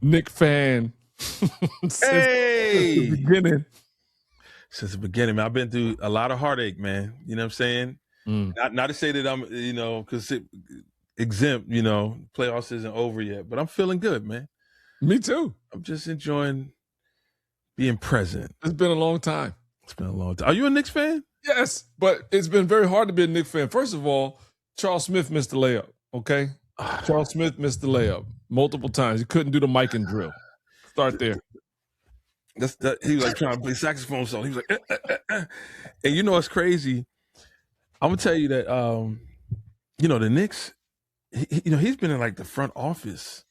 Knicks fan since the beginning. Since the beginning, man. I've been through a lot of heartache, man. You know what I'm saying? Not to say that I'm, because exempt, playoffs isn't over yet, but I'm feeling good, man. Me too. I'm just enjoying being present. It's been a long time. It's been a long time. Are you a Knicks fan? Yes, but it's been very hard to be a Knicks fan. First of all, Charles Smith missed the layup, okay? Charles Smith missed the layup multiple times. He couldn't do the mic and drill. Start there. He was like trying to play saxophone song. He was like, And you know what's crazy? I'm gonna tell you that the Knicks, he's been in like the front office.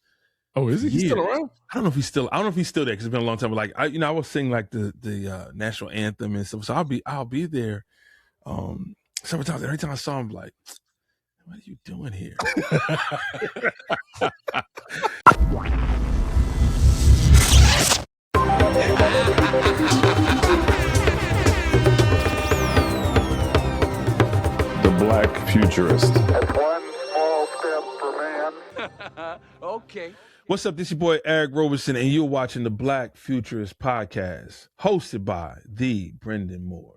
Oh, is he? He's still around? I don't know if he's still there because it's been a long time. But like I will sing like the national anthem and stuff. So I'll be there several times. Every time I saw him, like, what are you doing here? The Black Futurist. That's one small step for man. Okay. What's up? This is your boy Eric Roberson, and you're watching the Black Futurist podcast, hosted by the Bryndan Moore.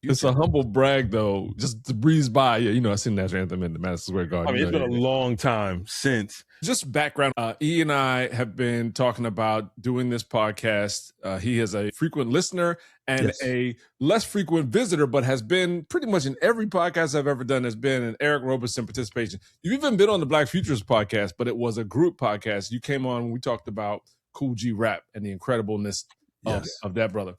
It's a humble brag, though, just to breeze by. I sing the national anthem in the Madison Square Garden. I mean, it's been a long time since. Just background, E and I have been talking about doing this podcast. He is a frequent listener and a less frequent visitor, but has been pretty much in every podcast I've ever done has been an Eric Roberson participation. You've even been on the Black Futurist podcast, but it was a group podcast. You came on when we talked about Cool G Rap and the incredibleness of that brother.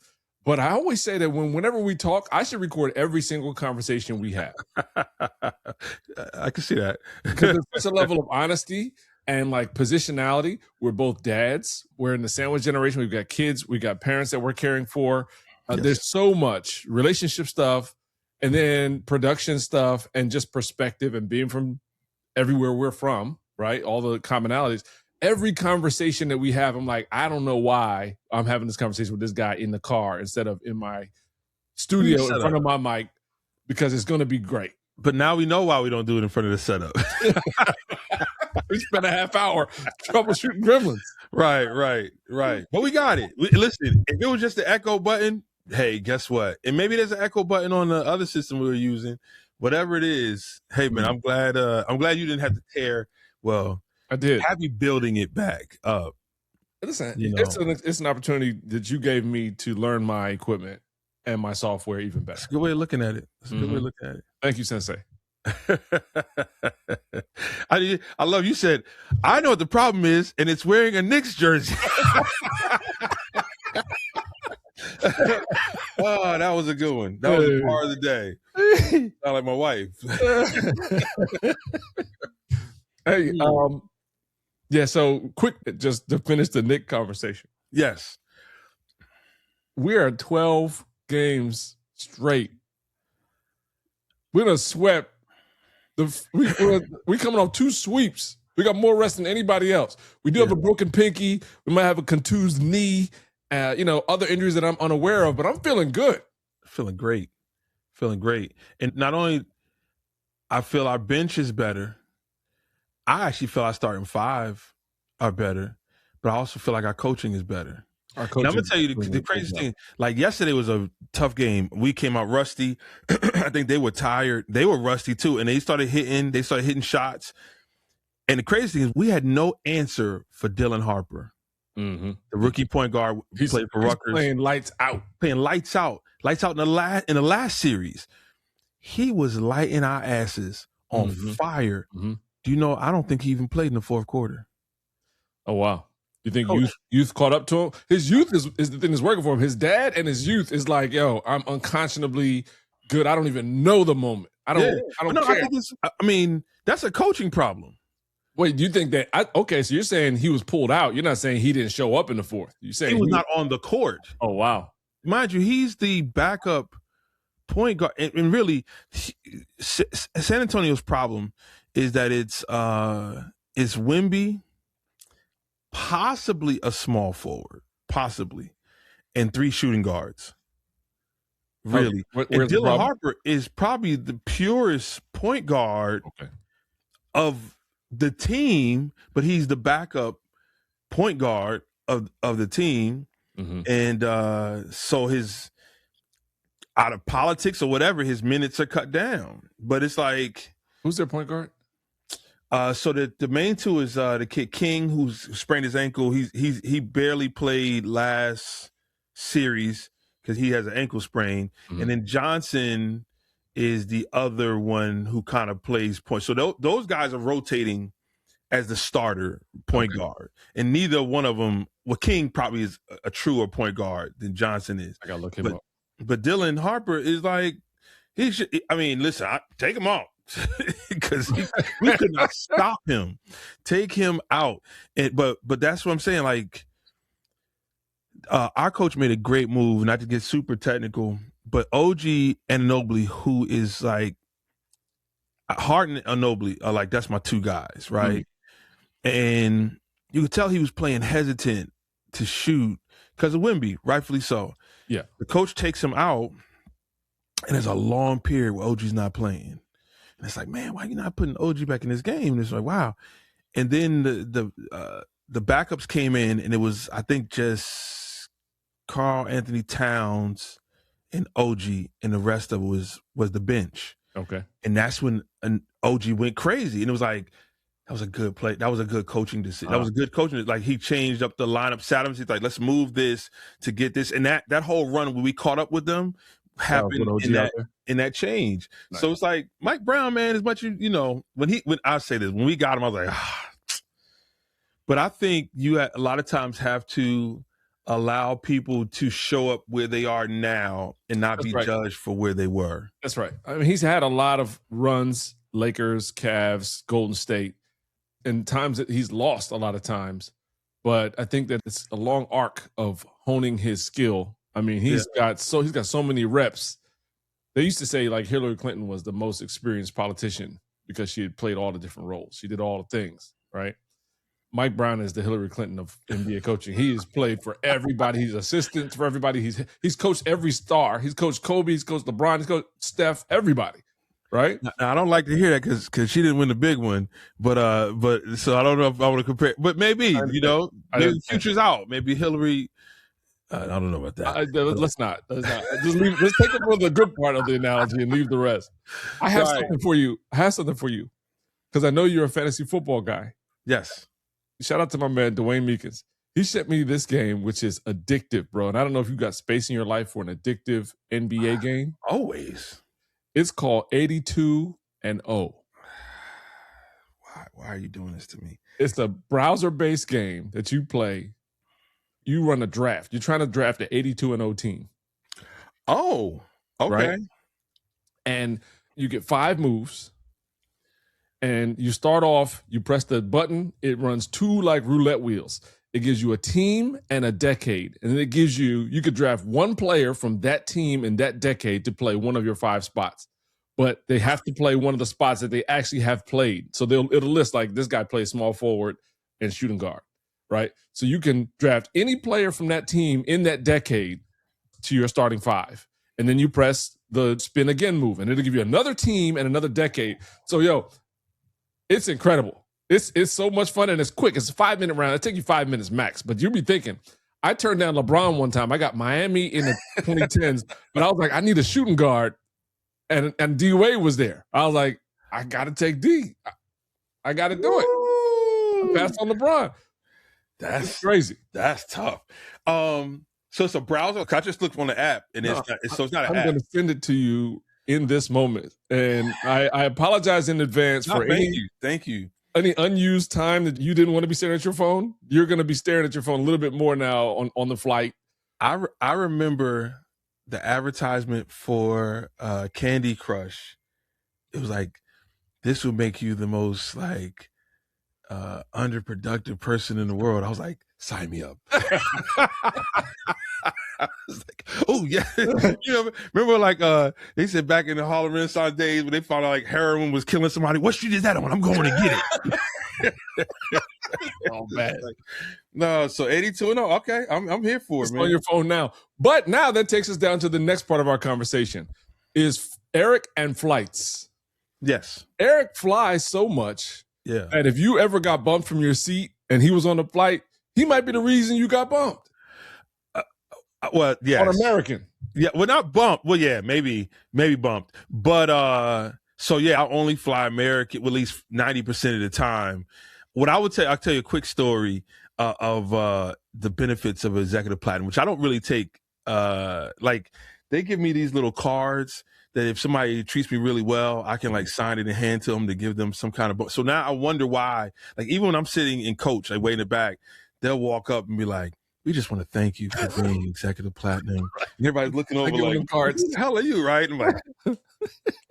But I always say that whenever we talk, I should record every single conversation we have. I can see that. Because there's such a level of honesty and like positionality. We're both dads. We're in the sandwich generation. We've got kids. We got parents that we're caring for. There's so much relationship stuff and then production stuff and just perspective and being from everywhere we're from, right? All the commonalities. Every conversation that we have, I'm like, I don't know why I'm having this conversation with this guy in the car instead of in my studio in front of my mic, because it's going to be great. But now we know why we don't do it in front of the setup. We spent a half hour troubleshooting gremlins. Right. But we got it. Listen, if it was just the echo button, hey, guess what? And maybe there's an echo button on the other system we were using. Whatever it is, hey, man, I'm glad you didn't have to tear, I did. Have you building it back up? Listen, it's an opportunity that you gave me to learn my equipment and my software even better. That's a good way of looking at it. Thank you, Sensei. I love you said, I know what the problem is, and it's wearing a Knicks jersey. Oh, that was a good one. That was the part of the day. Not like my wife. Hey, so quick, just to finish the Knicks conversation. Yes. We are 12 games straight. We're going to sweep. We coming off 2 sweeps. We got more rest than anybody else. We do have a broken pinky. We might have a contused knee. Other injuries that I'm unaware of, but I'm feeling good. Feeling great. And not only I feel our bench is better, I actually feel our starting 5 are better, but I also feel like our coaching is better. And I'm going to tell you the crazy thing. Like yesterday was a tough game. We came out rusty. I think they were tired. They were rusty too. And they started hitting shots. And the crazy thing is we had no answer for Dylan Harper. Mm-hmm. The rookie point guard played for Rutgers. Playing lights out. Lights out in the last series. He was lighting our asses on fire. Mm-hmm. Do you know, I don't think he even played in the fourth quarter. Oh, wow. You think youth caught up to him? His youth is the thing that's working for him. His dad and his youth is like, yo, I'm unconscionably good. I don't even know the moment. I don't care. That's a coaching problem. Wait, do you think that so you're saying he was pulled out. You're not saying he didn't show up in the fourth. You're saying he was not on the court. Oh, wow. Mind you, he's the backup point guard. And really, San Antonio's problem is that it's Wemby, possibly a small forward, and 3 shooting guards. Really. And Dylan Harper is probably the purest point guard of the team, but he's the backup point guard of the team. And so his, out of politics or whatever, his minutes are cut down. But it's like, who's their point guard? So the main two is the kid King, who sprained his ankle. He barely played last series because he has an ankle sprain. And then Johnson is the other one who kind of plays point. So those guys are rotating as the starter point guard, and neither one of them. Well, King probably is a truer point guard than Johnson is. I gotta look him up. But Dylan Harper is like, he should. I mean, listen, take him out because we could not stop him. Take him out, but that's what I'm saying. Like, our coach made a great move. Not to get super technical, but OG Anunoby, who is like Hart and Anunoby are like, that's my two guys, right? And you could tell he was playing hesitant to shoot because of Wemby, rightfully so. Yeah. The coach takes him out, and there's a long period where OG's not playing. And it's like, man, why are you not putting OG back in this game? And it's like, wow. And then the backups came in, and it was, I think, just Karl Anthony Towns and OG, and the rest of it was the bench. Okay. And that's when an OG went crazy. And it was like, that was a good play. That was a good coaching decision. That was a good coaching. Like, he changed up the lineup. He's like, let's move this to get this. And that whole run when we caught up with them happened in that change. Nice. So it's like Mike Brown, man, as much you know, when I say this, when we got him, I was like, But I think you a lot of times have to allow people to show up where they are now and not be judged for where they were. That's right. I mean, he's had a lot of runs, Lakers, Cavs, Golden State, and times that he's lost a lot of times. But I think that it's a long arc of honing his skill. I mean, he's got so many reps. They used to say like Hillary Clinton was the most experienced politician because she had played all the different roles. She did all the things, right? Mike Brown is the Hillary Clinton of NBA coaching. He has played for everybody. He's assistant for everybody. He's coached every star. He's coached Kobe. He's coached LeBron. He's coached Steph. Everybody, right? Now, I don't like to hear that because she didn't win the big one. But so I don't know if I want to compare. But maybe maybe Future's out. Maybe Hillary. I don't know about that. Let's not. Just leave. Let's take it for the good part of the analogy and leave the rest. I have something for you. Because I know you're a fantasy football guy. Yes. Shout out to my man, Dwayne Meekins. He sent me this game, which is addictive, bro. And I don't know if you got space in your life for an addictive NBA game. Always. It's called 82 and 0. Why are you doing this to me? It's a browser-based game that you play. You run a draft. You're trying to draft an 82 and 0 team. Oh, okay. Right? And you get 5 moves. And you start off, you press the button, it runs 2 like roulette wheels. It gives you a team and a decade. And then it gives you could draft 1 player from that team in that decade to play one of your 5 spots. But they have to play one of the spots that they actually have played. So it'll list like this guy plays small forward and shooting guard, right? So you can draft any player from that team in that decade to your starting 5. And then you press the spin again move, and it'll give you another team and another decade. So, it's incredible. It's so much fun, and it's quick. It's a 5-minute round. It'll take you 5 minutes max. But you'll be thinking, I turned down LeBron one time. I got Miami in the 2010s, but I was like, I need a shooting guard, and D Wade was there. I was like, I got to take D. I got to do it. I passed on LeBron. That's crazy. That's tough. So it's a browser. I just looked on the app, and it's not an app. I'm going to send it to you in this moment. And I apologize in advance for Thank you. Any unused time that you didn't want to be staring at your phone. You're going to be staring at your phone a little bit more now on the flight. I remember the advertisement for Candy Crush. It was like, this will make you the most like underproductive person in the world. I was like, sign me up. I was like, oh yeah. Remember like they said back in the Harlem Renaissance days when they found out like heroin was killing somebody. What street is that on? I'm going to get it. Oh man. No, so 82 and 0. Okay, I'm here for it, man. On your phone now. But now that takes us down to the next part of our conversation is Eric and flights. Yes. Eric flies so much that if you ever got bumped from your seat and he was on the flight, He might be the reason you got bumped. Well, yes. On American. Yeah, well, not bumped. Well, yeah, maybe bumped. But so yeah, I only fly American at least 90% of the time. What I would tell, I'll tell you a quick story of the benefits of executive platinum, which I don't really take. Like they give me these little cards that if somebody treats me really well, I can like sign it and hand to them to give them some kind of. So now I wonder why. Like even when I'm sitting in coach, like way in the back, they'll walk up and be like, "We just want to thank you for being executive platinum." And everybody's looking over like, cards. "Who the hell are you?" Right? And I'm like,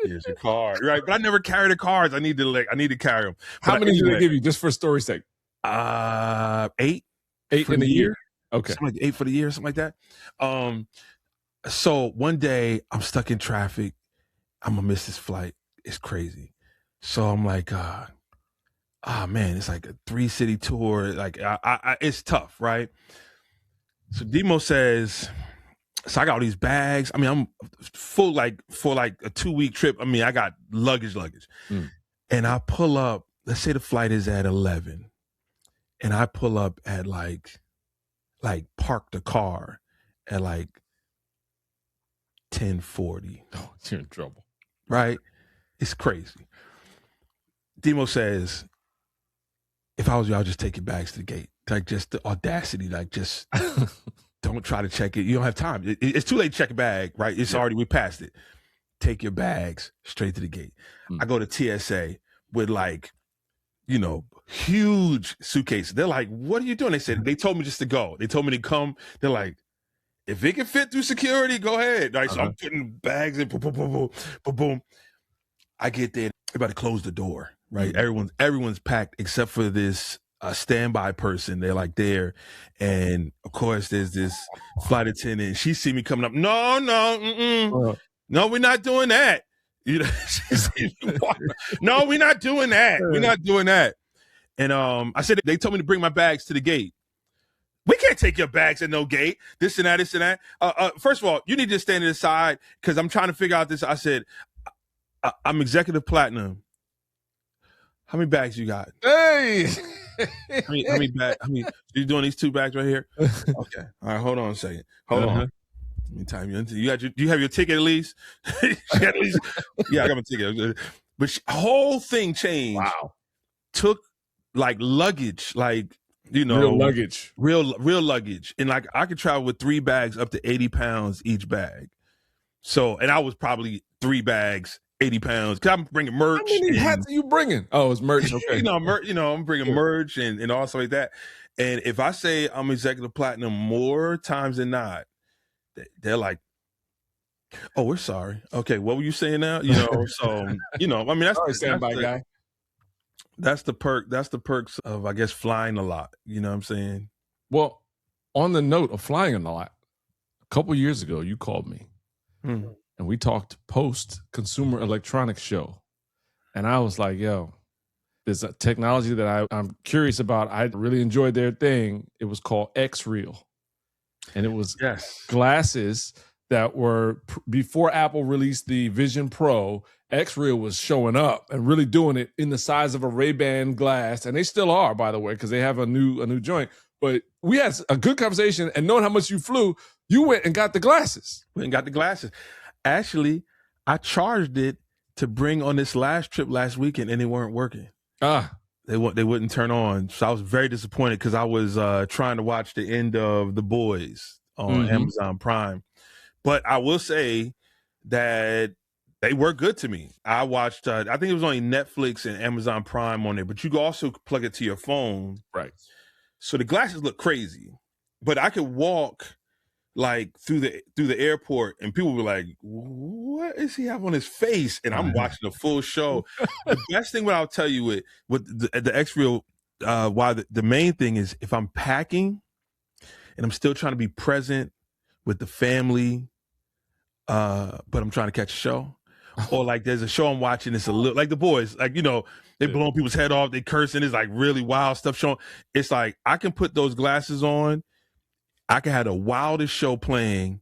"Here's your card." Right? But I never carry the cards. I need to carry them. How many do they give you just for story's sake? 8. 8 in a year? Okay. Something like 8 for the year, something like that. So one day I'm stuck in traffic. I'm gonna miss this flight. It's crazy. So I'm like, man, it's like a 3-city tour. Like it's tough, right? So Demo says, so I got all these bags. I mean, I'm full like for like a 2-week trip. I mean, I got luggage. And I pull up, let's say the flight is at 11. And I pull up at like park the car at like 10:40. Oh, you're in trouble. Right? It's crazy. Demo says, if I was you, I'll just take your bags to the gate. Like just the audacity, like just don't try to check it. You don't have time. It's too late to check a bag, right? It's already, we passed it. Take your bags straight to the gate. I go to TSA with like, huge suitcases. They're like, what are you doing? They told me just to go. They told me to come. They're like, if it can fit through security, go ahead. Right, so I'm putting bags in, boom, boom, boom, boom, boom, boom. I get there, everybody close the door, right? Everyone's packed except for this standby person. They're like there. And of course, there's this flight attendant. She see me coming up. No, we're not doing that. No, we're not doing that. We're not doing that. And I said, they told me to bring my bags to the gate. We can't take your bags at no gate. This and that. First of all, you need to stand to the side because I'm trying to figure out this. I said, I'm executive platinum. How many bags you got? Hey! How many bags? You doing these 2 bags right here? Okay. All right, hold on a second. Hold on. Let me time you. Do you have your ticket at least? Yeah, I got my ticket. But whole thing changed. Wow. Took like luggage, like real luggage, real luggage, and like I could travel with 3 bags up to 80 pounds each bag. So, and I was probably 3 bags, 80 pounds, because I'm bringing merch. How many hats are you bringing? Oh, it's merch. Okay, I'm bringing merch and also like that. And if I say I'm executive platinum more times than not, they're like, "Oh, we're sorry." Okay, what were you saying now? So I mean, that's sorry, standby guy. That's the perk. That's the perks of, I guess, flying a lot. You know what I'm saying? Well, on the note of flying a lot, a couple years ago, you called me and we talked post Consumer Electronics Show. And I was like, yo, there's a technology that I'm curious about. I really enjoyed their thing. It was called XREAL. And it was glasses that were, before Apple released the Vision Pro, XREAL was showing up and really doing it in the size of a Ray-Ban glass. And they still are, by the way, because they have a new joint. But we had a good conversation, and knowing how much you flew, you went and got the glasses. Actually, I charged it to bring on this last trip last weekend, and they weren't working. They wouldn't turn on. So I was very disappointed because I was trying to watch the end of The Boys on Amazon Prime. But I will say that they were good to me. I watched, I think it was only Netflix and Amazon Prime on there, but you can also plug it to your phone. Right. So the glasses look crazy, but I could walk like through the airport and people were like, what does he have on his face? And I'm watching the full show. The best thing what I'll tell you with the XREAL, why the main thing is if I'm packing and I'm still trying to be present with the family, but I'm trying to catch a show. Or like there's a show I'm watching, it's a little like The Boys, like, they blowing people's head off, they cursing, it's like really wild stuff showing. It's like I can put those glasses on, I can have the wildest show playing,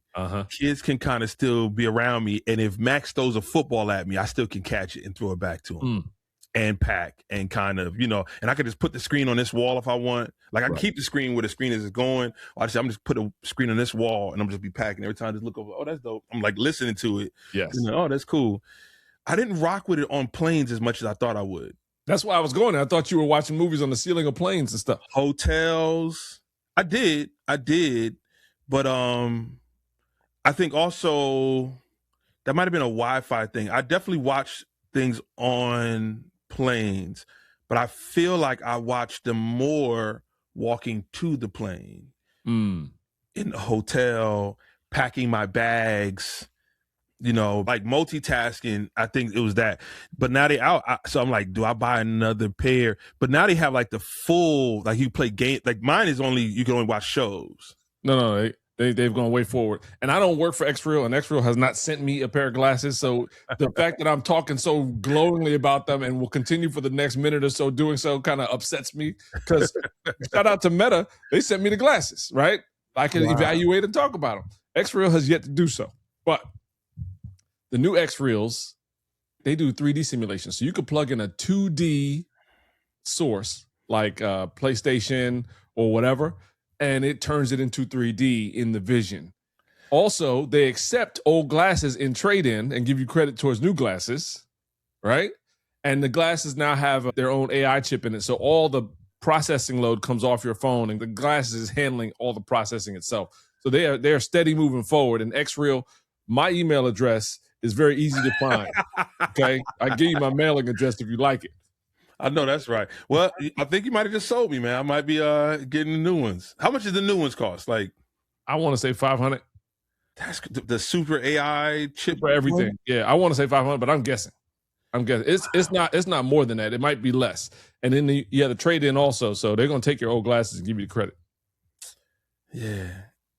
kids can kind of still be around me, and if Max throws a football at me, I still can catch it and throw it back to him. and pack and kind of, you know, and I could just put the screen on this wall if I want. Like I can keep the screen where the screen is going. Or I'm just put a screen on this wall and I'm just be packing every time I just look over. Oh, that's dope. I'm like listening to it. Yes. You know, oh, that's cool. I didn't rock with it on planes as much as I thought I would. That's why I was going there. I thought you were watching movies on the ceiling of planes and stuff. Hotels. I did. But I think also that might have been a Wi-Fi thing. I definitely watched things on planes, but I feel like I watched them more walking to the plane, in the hotel, packing my bags, you know, like multitasking. I think it was that. But now they out, so I'm like, do I buy another pair? But now they have like the full, like you play game. Like mine is only, you can only watch shows. No, they've gone way forward. And I don't work for XREAL, and XREAL has not sent me a pair of glasses. So the fact that I'm talking so glowingly about them and will continue for the next minute or so doing so kind of upsets me, because shout out to Meta, they sent me the glasses, right? I can evaluate and talk about them. XREAL has yet to do so. But the new XREALs, they do 3D simulations. So you could plug in a 2D source like PlayStation or whatever, and it turns it into 3D in the vision. Also, they accept old glasses in trade-in and give you credit towards new glasses, right? And the glasses now have their own AI chip in it. So all the processing load comes off your phone, and the glasses is handling all the processing itself. So they are steady moving forward. And XREAL, my email address is very easy to find. Okay? I give you my mailing address if you like it. I know that's right. Well, I think you might have just sold me, man. I might be getting the new ones. How much does the new ones cost? Like, I want to say $500. That's the super AI chip for everything. One? Yeah, I want to say $500, but I'm guessing. It's not more than that. It might be less. And then you have the trade in also, so they're gonna take your old glasses and give you the credit. Yeah.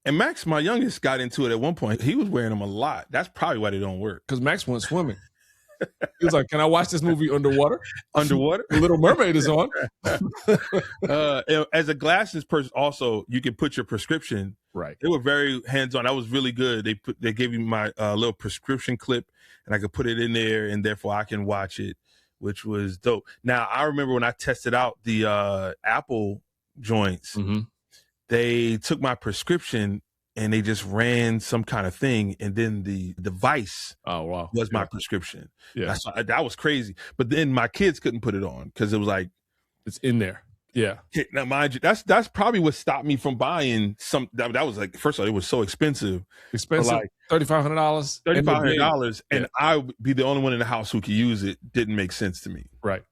And Max, my youngest, got into it at one point. He was wearing them a lot. That's probably why they don't work. Because Max went swimming. He was like, "Can I watch this movie underwater?" Underwater? The Little Mermaid is on. As a glasses person, also, you can put your prescription. Right. They were very hands-on. That was really good. They gave me my little prescription clip, and I could put it in there, and therefore I can watch it, which was dope. Now, I remember when I tested out the Apple joints, they took my prescription and they just ran some kind of thing, and then the device was my prescription. Yeah, that was crazy. But then my kids couldn't put it on because it was like, it's in there. Yeah. Now, mind you, that's probably what stopped me from buying some. That was like, first of all, it was so expensive. Like $3,500. $3,500, and I would be the only one in the house who could use it. Didn't make sense to me. Right.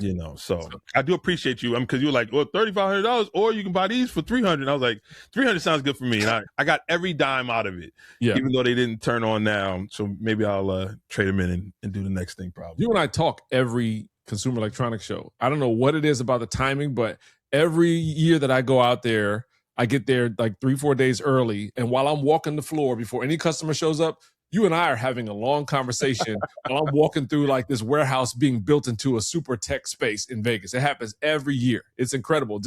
You know, so I do appreciate you. Because you were like, well, $3,500, or you can buy these for $300. I was like, $300 sounds good for me, and I got every dime out of it. Yeah. Even though they didn't turn on now, so maybe I'll trade them in and do the next thing. Probably. You and I talk every Consumer Electronics Show. I don't know what it is about the timing, but every year that I go out there, I get there like 3-4 days early, and while I'm walking the floor before any customer shows up, you and I are having a long conversation while I'm walking through like this warehouse being built into a super tech space in Vegas. It happens every year. It's incredible.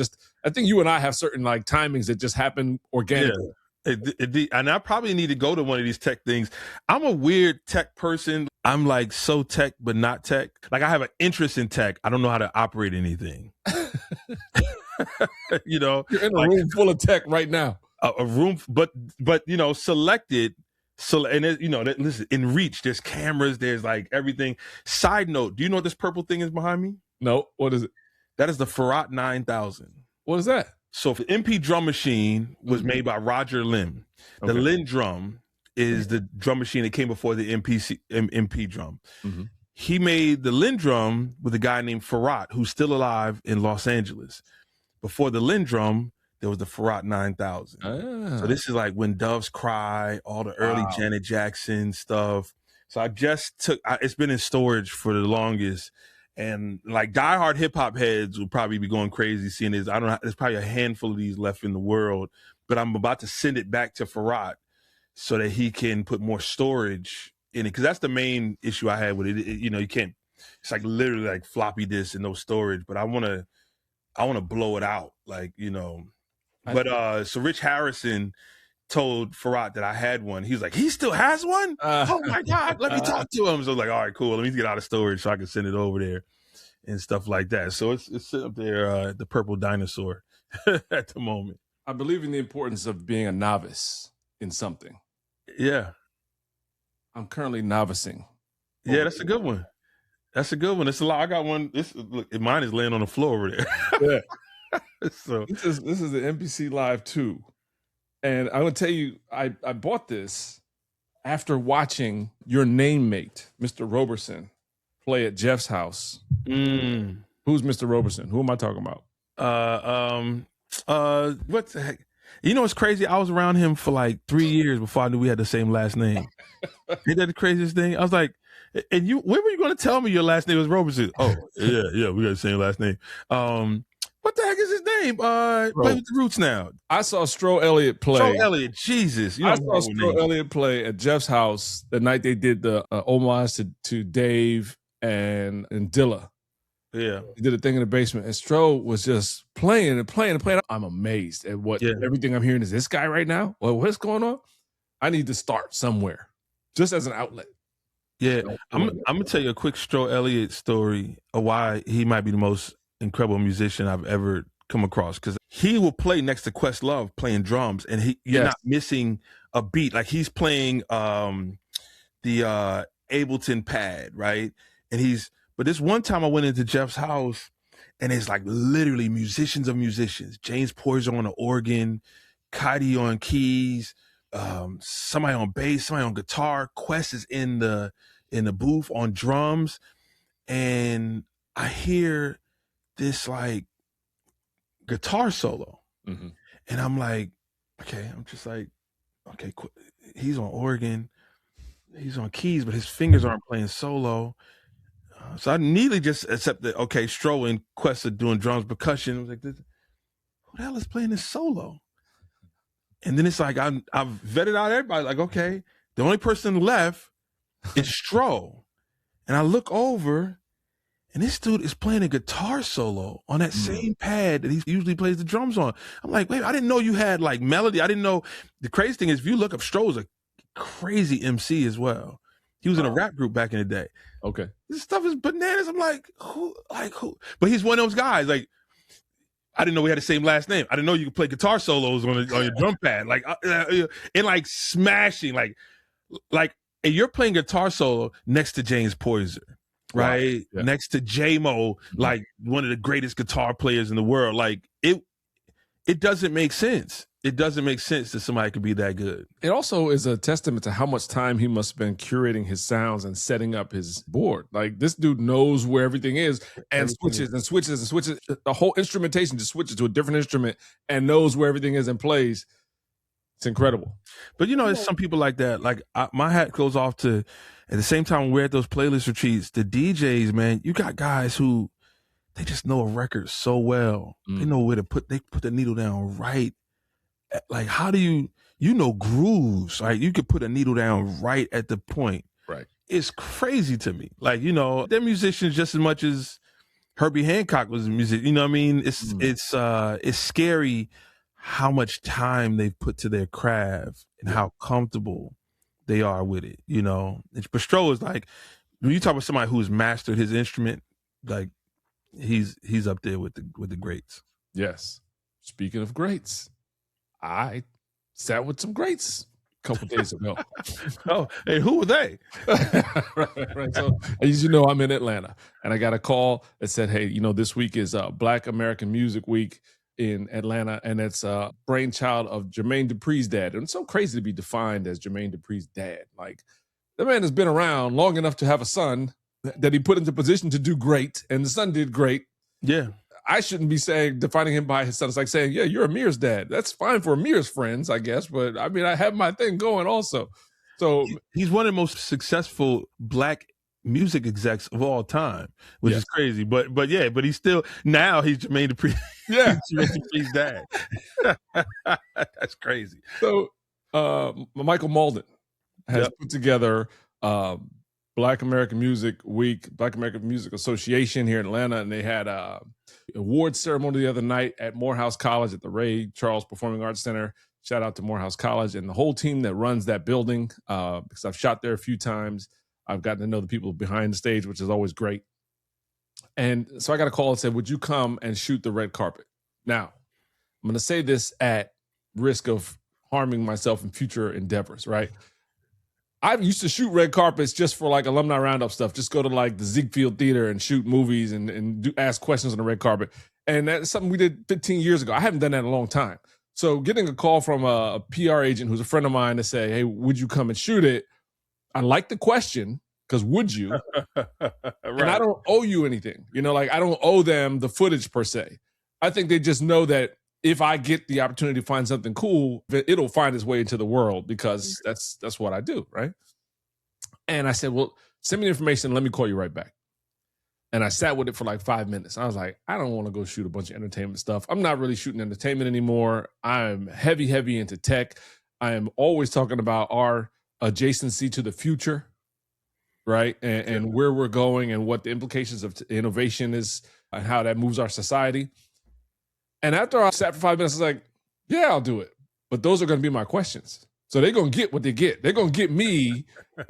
I think you and I have certain like timings that just happen organically. Yeah. And I probably need to go to one of these tech things. I'm a weird tech person. I'm like so tech, but not tech. Like I have an interest in tech. I don't know how to operate anything. You know, you're in a room full of tech right now. A room, but you know, selected. So, and it, you know, listen, in Reach, there's cameras, there's like everything. Side note, do you know what this purple thing is behind me? No, what is it? That is the Farad 9000. What is that? So the MP drum machine was made by Roger Lim. The Lin drum is the drum machine that came before the MP drum. He made the Lin drum with a guy named Farad, who's still alive in Los Angeles. Before the Lin drum, there was the Farad 9000. So this is like When Doves Cry, all the early Janet Jackson stuff. So I just it's been in storage for the longest. And like diehard hip hop heads will probably be going crazy seeing this. I don't know. There's probably a handful of these left in the world, but I'm about to send it back to Farad so that he can put more storage in it. Cause that's the main issue I had with it. You know, you can't, it's like literally like floppy disk and no storage, but I want to blow it out. Like, you know, but so Rich Harrison told Farad that I had one. He's like, he still has one? Oh my God, let me talk to him. So I was like, all right, cool. Let me get out of storage so I can send it over there. and stuff like that. So it's sitting up there, the purple dinosaur at the moment. I believe in the importance of being a novice in something. Yeah. I'm currently novicing. Yeah, that's a good one. That's a good one. It's a lot. I got one. Look, mine is laying on the floor over there. Yeah. So this is the MPC Live 2. And I'm going to tell you, I bought this after watching your name-mate, Mr. Roberson, play at Jeff's house. Who's Mr. Roberson? Who am I talking about? What the heck? You know what's crazy? I was around him for like 3 years before I knew we had the same last name. Ain't that the craziest thing? I was like, and you, when were you going to tell me your last name was Roberson? Oh, yeah, we got the same last name. What the heck is his name? Play with the Roots now. I saw Stro Elliot play. Stro Elliot, Jesus. I saw Stro Elliot play at Jeff's house the night they did the homage to Dave and Dilla. Yeah. He did a thing in the basement, and Stro was just playing and playing and playing. I'm amazed at what everything I'm hearing is this guy right now. Well, what's going on? I need to start somewhere, just as an outlet. Yeah, I'm gonna tell you a quick Stro Elliot story of why he might be the most incredible musician I've ever come across. Because he will play next to Questlove playing drums, and you're not missing a beat. Like he's playing the Ableton pad, right? But this one time I went into Jeff's house, and it's like literally musicians of musicians. James Poyser on the organ, Cuddy on keys, somebody on bass, somebody on guitar. Quest is in the booth on drums, and I hear this like guitar solo, and I'm like, okay, he's on organ, he's on keys, but his fingers aren't playing solo. So I immediately just accepted, okay, Stro and Quest are doing drums, percussion. I was like, who the hell is playing this solo? And then it's like, I've vetted out everybody. Like, okay, the only person left is Stro. And I look over, and this dude is playing a guitar solo on that same pad that he usually plays the drums on. I'm like, wait, I didn't know you had like melody. I didn't know. The crazy thing is, if you look up, Stro's a crazy MC as well. He was in a rap group back in the day. Okay. This stuff is bananas. I'm like, who? But he's one of those guys. Like, I didn't know we had the same last name. I didn't know you could play guitar solos on your drum pad. Like, and like smashing, and you're playing guitar solo next to James Poyser, right? Wow. Yeah. Next to J-Mo, like one of the greatest guitar players in the world. Like it doesn't make sense. It doesn't make sense that somebody could be that good. It also is a testament to how much time he must have been curating his sounds and setting up his board. Like this dude knows where everything is and switches and switches and switches. The whole instrumentation just switches to a different instrument and knows where everything is and plays. It's incredible. But you know, there's some people like that. Like my hat goes off to, at the same time we're at those playlist retreats, the DJs, man, you got guys who, they just know a record so well. They know where to put the needle down right. Like, how do you know grooves? Like, you could put a needle down right at the point. Right. It's crazy to me. Like, you know, they're musicians just as much as Herbie Hancock was a musician. You know what I mean? It's scary how much time they've put to their craft and how comfortable they are with it. You know, but Stro is like, when you talk about somebody who's mastered his instrument, like he's up there with the greats. Yes. Speaking of greats, I sat with some greats a couple days ago. Oh, and who were they? right. So, as you know, I'm in Atlanta, and I got a call that said, hey, you know, this week is Black American Music Week in Atlanta, and it's a brainchild of Jermaine Dupri's dad. And it's so crazy to be defined as Jermaine Dupri's dad. Like, the man has been around long enough to have a son that he put into position to do great, and the son did great. Yeah. I shouldn't be defining him by his son. It's like saying, yeah, you're Amir's dad. That's fine for Amir's friends, I guess. But I mean, I have my thing going also. So he's one of the most successful Black music execs of all time, which is crazy. But he's still, now he's Jermaine Dupri. Yeah. Jermaine Dupri's dad. That's crazy. So Michael Malden has put together Black American Music Week, Black American Music Association here in Atlanta, and they had a award ceremony the other night at Morehouse College at the Ray Charles Performing Arts Center. Shout out to Morehouse College and the whole team that runs that building, because I've shot there a few times. I've gotten to know the people behind the stage, which is always great. And so I got a call and said, would you come and shoot the red carpet? Now, I'm going to say this at risk of harming myself in future endeavors, right? I used to shoot red carpets just for like alumni roundup stuff. Just go to like the Ziegfeld Theater and shoot movies and ask questions on the red carpet. And that's something we did 15 years ago. I haven't done that in a long time. So getting a call from a PR agent who's a friend of mine to say, hey, would you come and shoot it? I like the question, because would you? Right. And I don't owe you anything. You know, like I don't owe them the footage per se. I think they just know that if I get the opportunity to find something cool, it'll find its way into the world, because that's what I do, right? And I said, well, send me the information. Let me call you right back. And I sat with it for like 5 minutes. I was like, I don't want to go shoot a bunch of entertainment stuff. I'm not really shooting entertainment anymore. I'm heavy into tech. I am always talking about our adjacency to the future, right? And where we're going and what the implications of innovation is and how that moves our society. And after I sat for 5 minutes, I was like, yeah, I'll do it. But those are going to be my questions. So they're going to get what they get. They're going to get me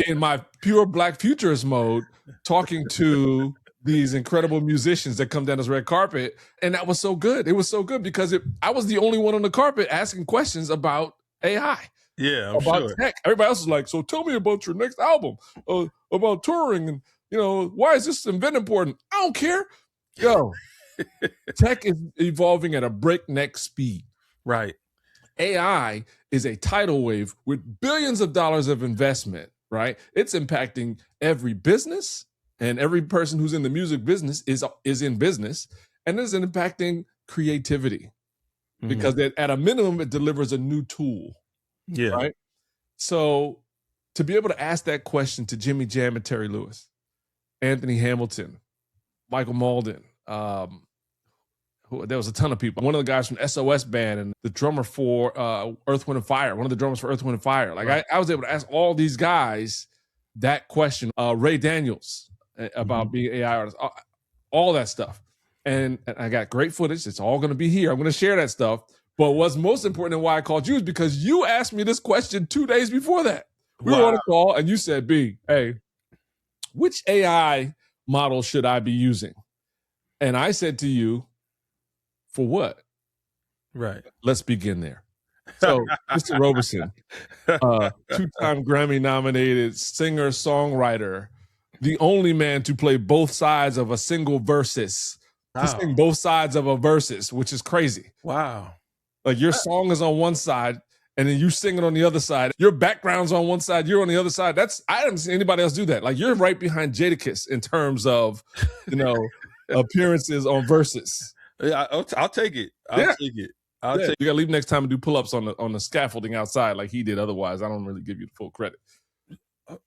in my pure Black futurist mode, talking to these incredible musicians that come down this red carpet. And that was so good. It was so good because I was the only one on the carpet asking questions about AI. Yeah, about tech. Everybody else is like, so tell me about your next album, about touring, and why is this event important? I don't care. Yo, tech is evolving at a breakneck speed. Right. AI is a tidal wave with billions of dollars of investment, right? It's impacting every business, and every person who's in the music business is in business, and it's impacting creativity because at a minimum, it delivers a new tool. Yeah. Right. So to be able to ask that question to Jimmy Jam and Terry Lewis, Anthony Hamilton, Michael Malden, there was a ton of people. One of the guys from SOS Band and the drummer for Earth, Wind & Fire, one of the drummers for Earth, Wind & Fire. Like right. I was able to ask all these guys that question. Ray Daniels about being AI artist, all that stuff. And I got great footage. It's all going to be here. I'm going to share that stuff. But what's most important and why I called you is because you asked me this question 2 days before that. We were on a call and you said, B, hey, which AI model should I be using? And I said to you, for what? Right. Let's begin there. So, Mr. Roberson, two-time Grammy-nominated singer-songwriter, the only man to play both sides of a single versus, to sing both sides of a versus, which is crazy. Wow. Like your song is on one side and then you sing it on the other side. Your background's on one side, you're on the other side. I haven't seen anybody else do that. Like you're right behind Jadakiss in terms of, appearances on verses. Yeah, I'll take it. I'll take it. You gotta leave next time and do pull-ups on the scaffolding outside like he did. Otherwise, I don't really give you the full credit.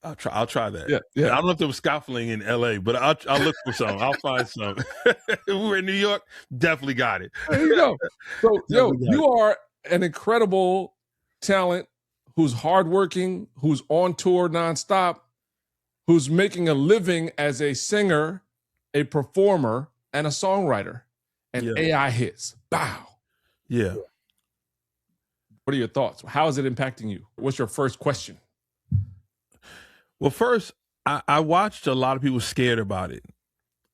I'll try that. Yeah. I don't know if there was scaffolding in LA, but I'll look for some. I'll find some. If we were in New York, definitely got it. There you go. So you are an incredible talent who's hardworking, who's on tour nonstop, who's making a living as a singer, a performer, and a songwriter. And AI hits. Bow. Yeah. What are your thoughts? How is it impacting you? What's your first question? Well, first, I watched a lot of people scared about it.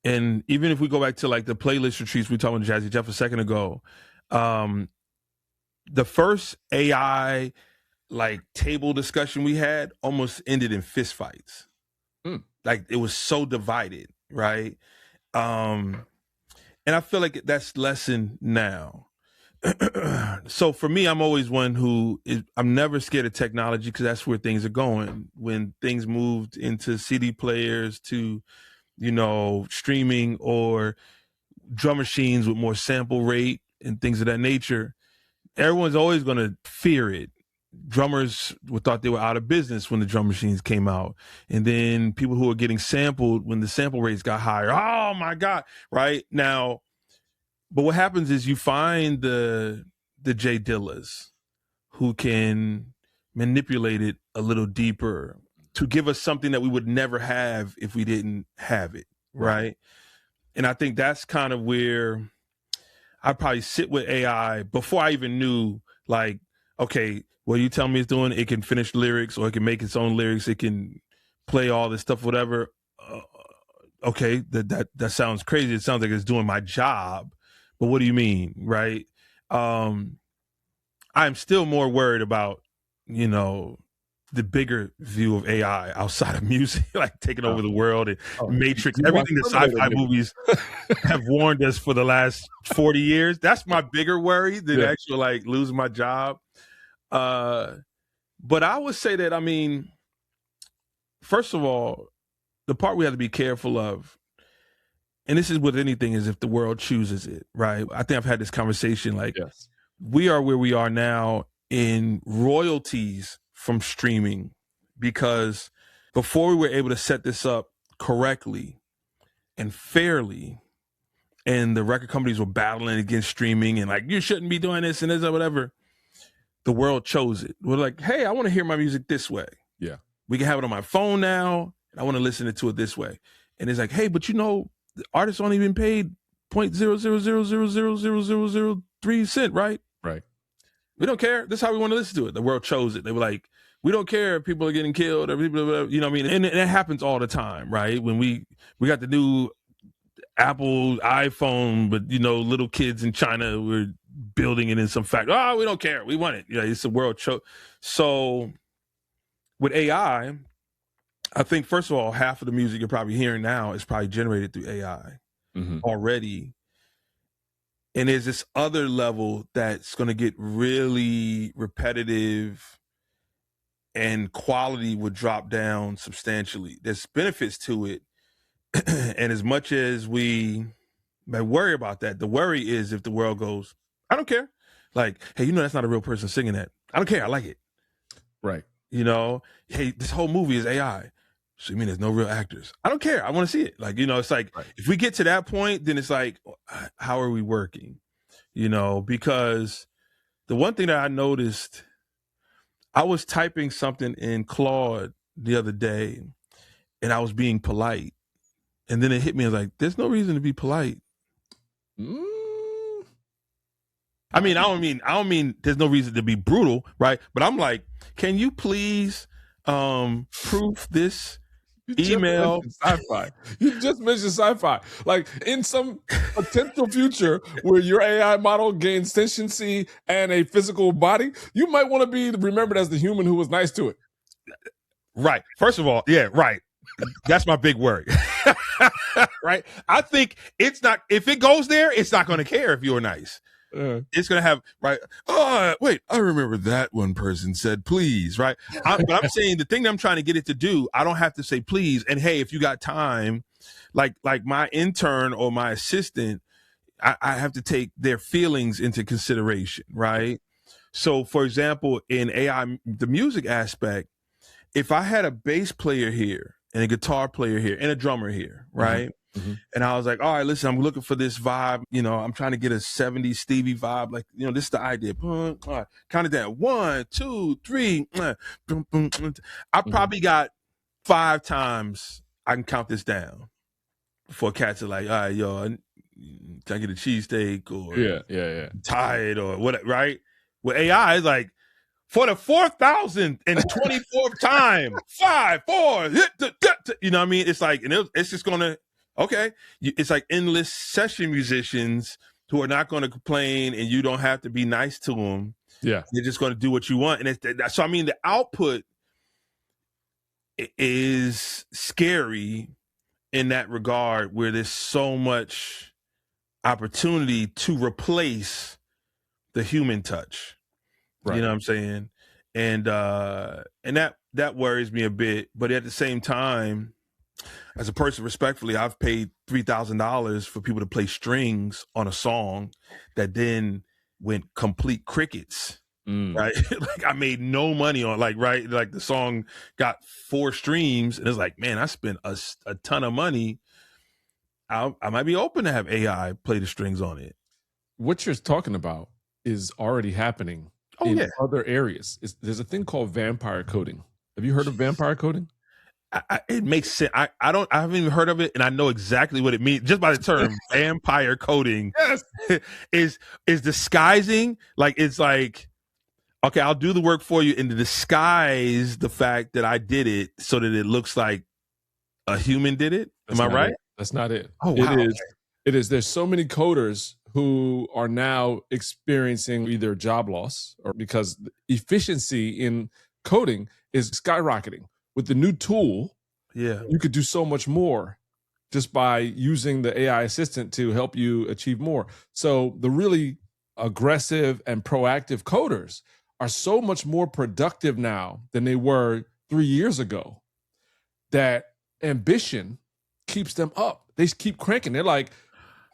And even if we go back to like the playlist retreats we talked about Jazzy Jeff a second ago, the first AI like table discussion we had almost ended in fistfights. Like it was so divided, right? And I feel like that's lessened now. So for me, I'm always one I'm never scared of technology because that's where things are going. When things moved into CD players to, streaming or drum machines with more sample rate and things of that nature, everyone's always going to fear it. Drummers thought they were out of business when the drum machines came out. And then people who are getting sampled when the sample rates got higher. Oh my God. Right now. But what happens is you find the Jay Dillas who can manipulate it a little deeper to give us something that we would never have if we didn't have it, right? And I think that's kind of where I probably sit with AI before I even knew, like, okay, what you tell me it's doing, it can finish lyrics or it can make its own lyrics, it can play all this stuff, whatever. okay, that sounds crazy. It sounds like it's doing my job, but what do you mean, right? I'm still more worried about, the bigger view of AI outside of music, like taking over the world and Matrix, everything that sci-fi movies have warned us for the last 40 years. That's my bigger worry than actually like losing my job. But I would say that, I mean, first of all, the part we have to be careful of, and this is with anything, is if the world chooses it, right? I think I've had this conversation, like, we are where we are now in royalties from streaming, because before we were able to set this up correctly and fairly, and the record companies were battling against streaming and like, you shouldn't be doing this and this or whatever, the world chose it. We're like, hey, I want to hear my music this way. Yeah. We can have it on my phone now, and I want to listen to it this way. And it's like, hey, but the artists aren't even paid 0.000000003 cent, right? Right. We don't care. This is how we want to listen to it. The world chose it. They were like, we don't care if people are getting killed or people, you know what I mean? And it happens all the time, right? When we got the new Apple iPhone, but little kids in China were building it in some factory. Oh, we don't care. We want it. It's the world chose. So with AI, I think, first of all, half of the music you're probably hearing now is probably generated through AI already. And there's this other level that's going to get really repetitive and quality would drop down substantially. There's benefits to it. And as much as we may worry about that, the worry is if the world goes, I don't care. Like, hey, that's not a real person singing that. I don't care. I like it. Right. Hey, this whole movie is AI. So you mean there's no real actors? I don't care. I want to see it. Like, it's like, if we get to that point, then it's like, how are we working? Because the one thing that I noticed, I was typing something in Claude the other day and I was being polite. And then it hit me, I was like, there's no reason to be polite. I mean, I don't mean there's no reason to be brutal, right? But I'm like, can you please proof this email? Sci-fi. You just mentioned sci-fi. Like, in some potential future where your AI model gains sentiency and a physical body, you might want to be remembered as the human who was nice to it. Right. First of all, right. That's my big worry. Right. I think it's not, if it goes there, it's not going to care if you're nice. It's going to have, right. Oh, wait, I remember that one person said, please. Right. But I'm saying the thing that I'm trying to get it to do, I don't have to say, please. And hey, if you got time, like my intern or my assistant, I have to take their feelings into consideration. Right. So for example, in AI, the music aspect, if I had a bass player here and a guitar player here and a drummer here, right? And I was like, all right, listen, I'm looking for this vibe. I'm trying to get a 70s Stevie vibe. Like, this is the idea. All right, count it down. 1, 2, 3. I probably got 5 times I can count this down before cats are like, all right, yo, can I get a cheesesteak or tired or what, right? With AI, it's like, for the 4,024th time, 5, 4, you know what I mean? It's like, and it's just gonna, okay. It's like endless session musicians who are not going to complain, and you don't have to be nice to them. Yeah, they're just going to do what you want, and so I mean, the output is scary in that regard, where there's so much opportunity to replace the human touch. Right. You know what I'm saying? And that worries me a bit. But at the same time, as a person, respectfully, I've paid $3,000 for people to play strings on a song that then went complete crickets. Right? Like, I made no money on, like, right? Like, the song got 4 streams, and it's like, man, I spent a ton of money. I might be open to have AI play the strings on it. What you're talking about is already happening in other areas. There's a thing called vampire coding. Have you heard of vampire coding? It makes sense. I haven't even heard of it, and I know exactly what it means just by the term vampire coding. Yes. is disguising, like, it's like, okay, I'll do the work for you and disguise the fact that I did it so that it looks like a human did it. Am I right? That's not it. Oh, wow. It is. There's so many coders who are now experiencing either job loss or because efficiency in coding is skyrocketing. With the new tool, you could do so much more just by using the AI assistant to help you achieve more. So the really aggressive and proactive coders are so much more productive now than they were 3 years ago, that ambition keeps them up. They keep cranking. They're like,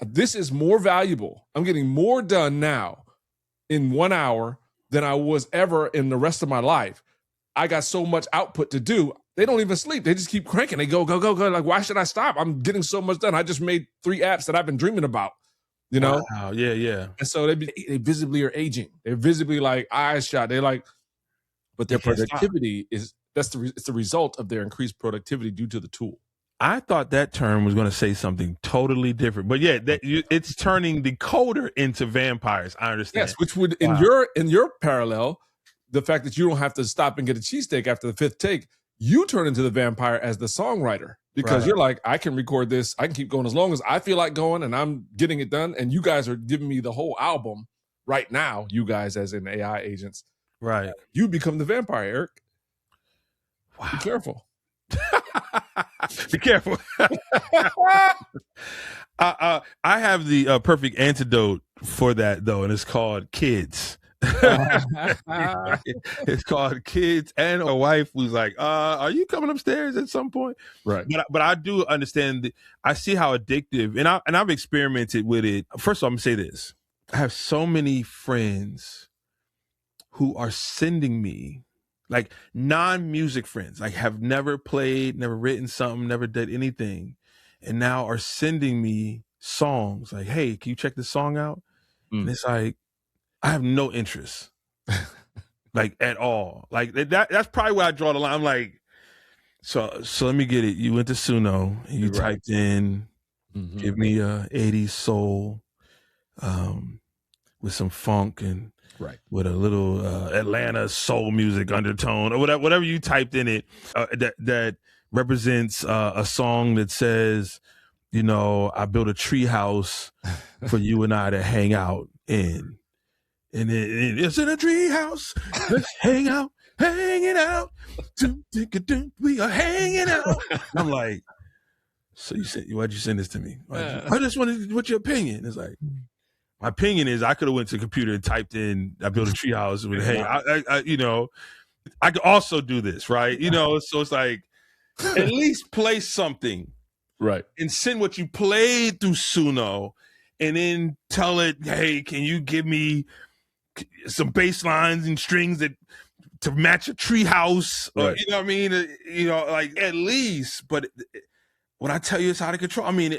this is more valuable. I'm getting more done now in 1 hour than I was ever in the rest of my life. I got so much output to do. They don't even sleep. They just keep cranking. They go. Like, why should I stop? I'm getting so much done. I just made 3 apps that I've been dreaming about, you know? Wow. Yeah. And so they visibly are aging. They're visibly like eyes shot. They're like, but their productivity it's the result of their increased productivity due to the tool. I thought that term was going to say something totally different, but yeah, it's turning the coder into vampires. I understand. Yes, which would in your parallel, the fact that you don't have to stop and get a cheesesteak after the 5th take, you turn into the vampire as the songwriter because you're like, I can record this, I can keep going as long as I feel like going, and I'm getting it done. And you guys are giving me the whole album right now. You guys, as in AI agents, right? You become the vampire, Eric. Wow. Be careful. Be careful. I have the perfect antidote for that, though, and it's called kids. It's called kids, and a wife who's like, are you coming upstairs at some point? Right. But I do understand. I see how addictive, and I've experimented with it. First of all, I'm gonna say this. I have so many friends who are sending me, like, non-music friends, like have never played, never written something, never did anything, and now are sending me songs like, hey, can you check this song out? And it's like, I have no interest, like, at all. Like, that's probably where I draw the line. I'm like, so let me get it. You went to Suno and you typed in, give me a 80s soul with some funk and with a little Atlanta soul music undertone or whatever you typed in it that represents a song that says, you know, I built a tree house for you and I to hang out in. And it's in a tree house. Let's hanging out. We are hanging out. I'm like, so why'd you send this to me? I just wanted, what's your opinion? It's like, my opinion is I could have went to the computer and typed in, I built a treehouse with, hey, I you know, I could also do this, right? You know, so it's like, at least play something. Right. And send what you played through Suno and then tell it, hey, can you give me some bass lines and strings to match a treehouse? Right. You know what I mean? You know, like, at least. But when I tell you it's out of control, I mean,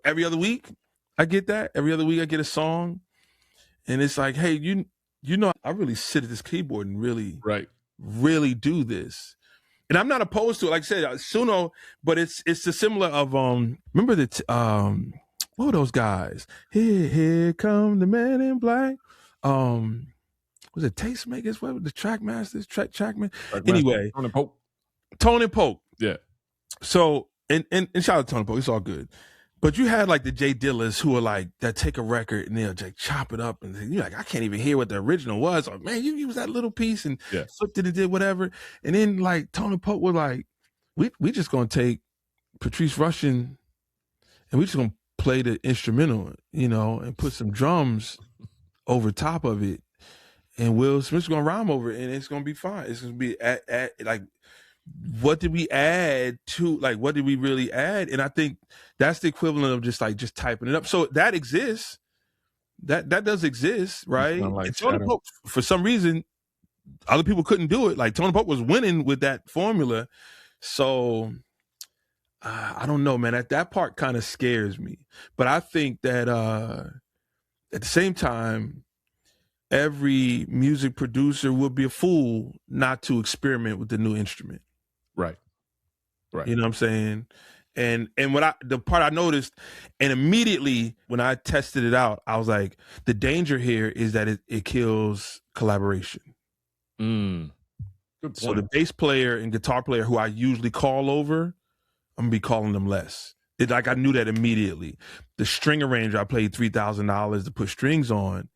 every other week, I get that. Every other week I get a song and it's like, hey, you know, I really sit at this keyboard and really do this. And I'm not opposed to it. Like I said, Suno, but it's the similar of, remember what were those guys? Here come the man in black. Was it Tastemakers? What were the Trackmasters? Trackman? Anyway. Tony Pope. Yeah. So, and shout out to Tony Pope. It's all good. But you had like the Jay Dillers who are like, that take a record and they'll like chop it up and you're like, I can't even hear what the original was. Or, man, you used that little piece and flipped it and did whatever. And then like Tony Pope was like, we just gonna take Patrice Rushen and we just gonna play the instrumental, you know, and put some drums over top of it. And Will Smith's gonna rhyme over it and it's gonna be fine. It's gonna be like, what did we add to, like, what did we really add? And I think that's the equivalent of just typing it up. So that exists. That does exist, right? Like, and Tony Pope, for some reason, other people couldn't do it. Like, Tony Pope was winning with that formula. So I don't know, man. That part kind of scares me. But I think that at the same time, every music producer would be a fool not to experiment with the new instrument. Right. You know what I'm saying? And the part I noticed, and immediately when I tested it out, I was like, the danger here is that it kills collaboration. Good point. So the bass player and guitar player who I usually call over, I'm gonna be calling them less. I knew that immediately. The string arranger I paid $3,000 to put strings on,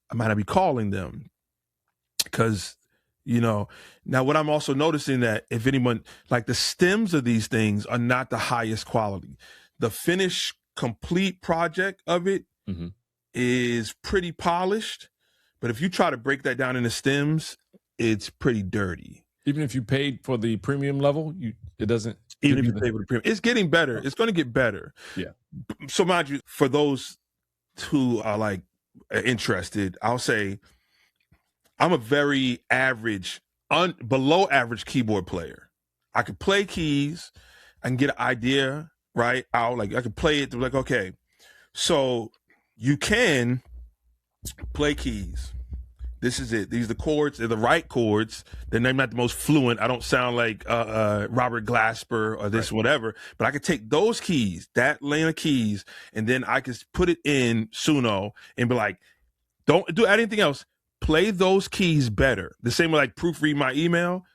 I might not be calling them because, now what I'm also noticing that if anyone, like the stems of these things are not the highest quality. The finished complete project of it is pretty polished, but if you try to break that down into stems, it's pretty dirty. Even if you paid for the premium level, it doesn't. Even if you pay for the premium, it's getting better. It's going to get better. Yeah. So mind you, for those who are like interested, I'll say I'm a very average, below average keyboard player. I can play keys. I can get an idea right out. Like I can play it. Like, okay, so you can play keys. This is it. These are the chords. They're the right chords. They're not the most fluent. I don't sound like Robert Glasper or this whatever. But I could take those keys, that lane of keys, and then I could put it in Suno and be like, don't do anything else. Play those keys better. The same way like proofread my email.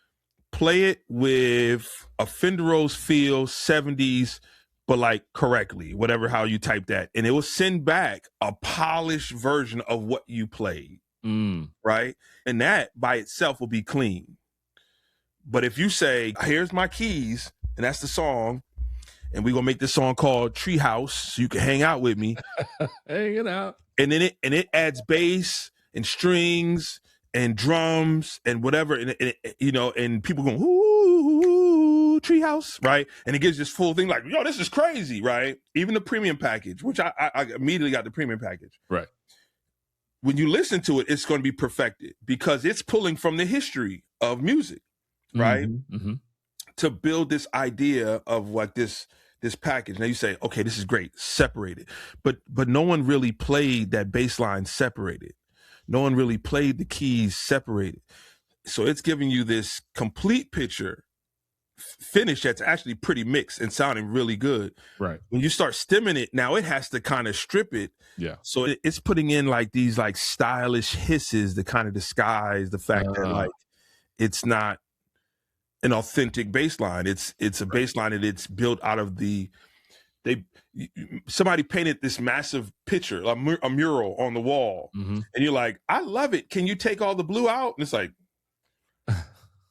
Play it with a Fender Rose feel 70s, but like correctly, whatever how you type that. And it will send back a polished version of what you played. Right? And that by itself will be clean. But if you say, here's my keys, and that's the song, and we're gonna make this song called Treehouse so you can hang out with me. Hanging out. And then it adds bass and strings and drums and whatever, and and people go, ooh, Treehouse, right? And it gives this full thing like, yo, this is crazy, right? Even the premium package, which I immediately got the premium package. Right. When you listen to it, it's going to be perfected because it's pulling from the history of music, right? To build this idea of what this package. Now you say, okay, this is great, separated. But no one really played that bass line separated. No one really played the keys separated. So it's giving you this complete picture finish that's actually pretty mixed and sounding really good. Right. When you start stemming it, now it has to kind of strip it. Yeah. So it's putting in like these like stylish hisses to kind of disguise the fact that like it's not an authentic bass line. It's a bass line that it's built out of somebody painted this massive picture, a mural on the wall. And you're like, I love it. Can you take all the blue out? And it's like,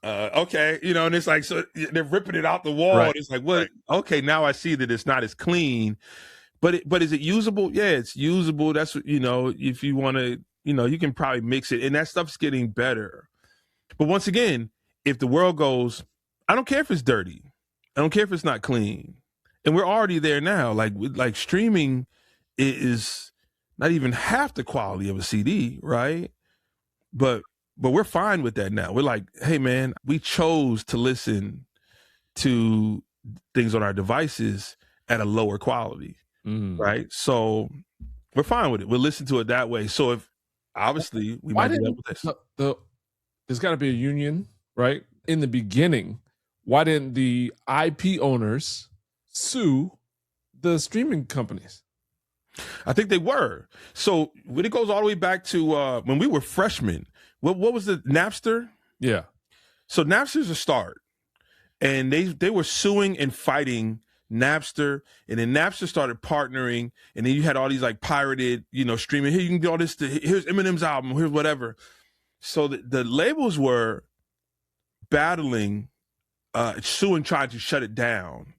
okay, and it's like, so they're ripping it out the wall. Right. And it's like, what? Okay, now I see that it's not as clean, but is it usable? Yeah, it's usable. That's what, if you want to, you can probably mix it, and that stuff's getting better. But once again, if the world goes, I don't care if it's dirty, I don't care if it's not clean, and we're already there now. Like streaming is not even half the quality of a CD, right? But we're fine with that now. We're like, hey, man, we chose to listen to things on our devices at a lower quality, right? So we're fine with it. We'll listen to it that way. So if obviously we might do that with this. There's got to be a union, right? In the beginning, why didn't the IP owners sue the streaming companies? I think they were. So when it goes all the way back to when we were freshmen, what was the Napster? Yeah. So Napster's a start. And they were suing and fighting Napster. And then Napster started partnering. And then you had all these like pirated, streaming. Here, you can do all this. Here's Eminem's album. Here's whatever. So the labels were battling, suing, trying to shut it down.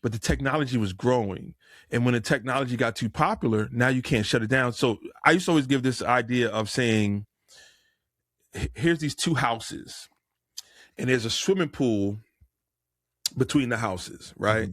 But the technology was growing. And when the technology got too popular, now you can't shut it down. So I used to always give this idea of saying, here's these two houses, and there's a swimming pool between the houses, right?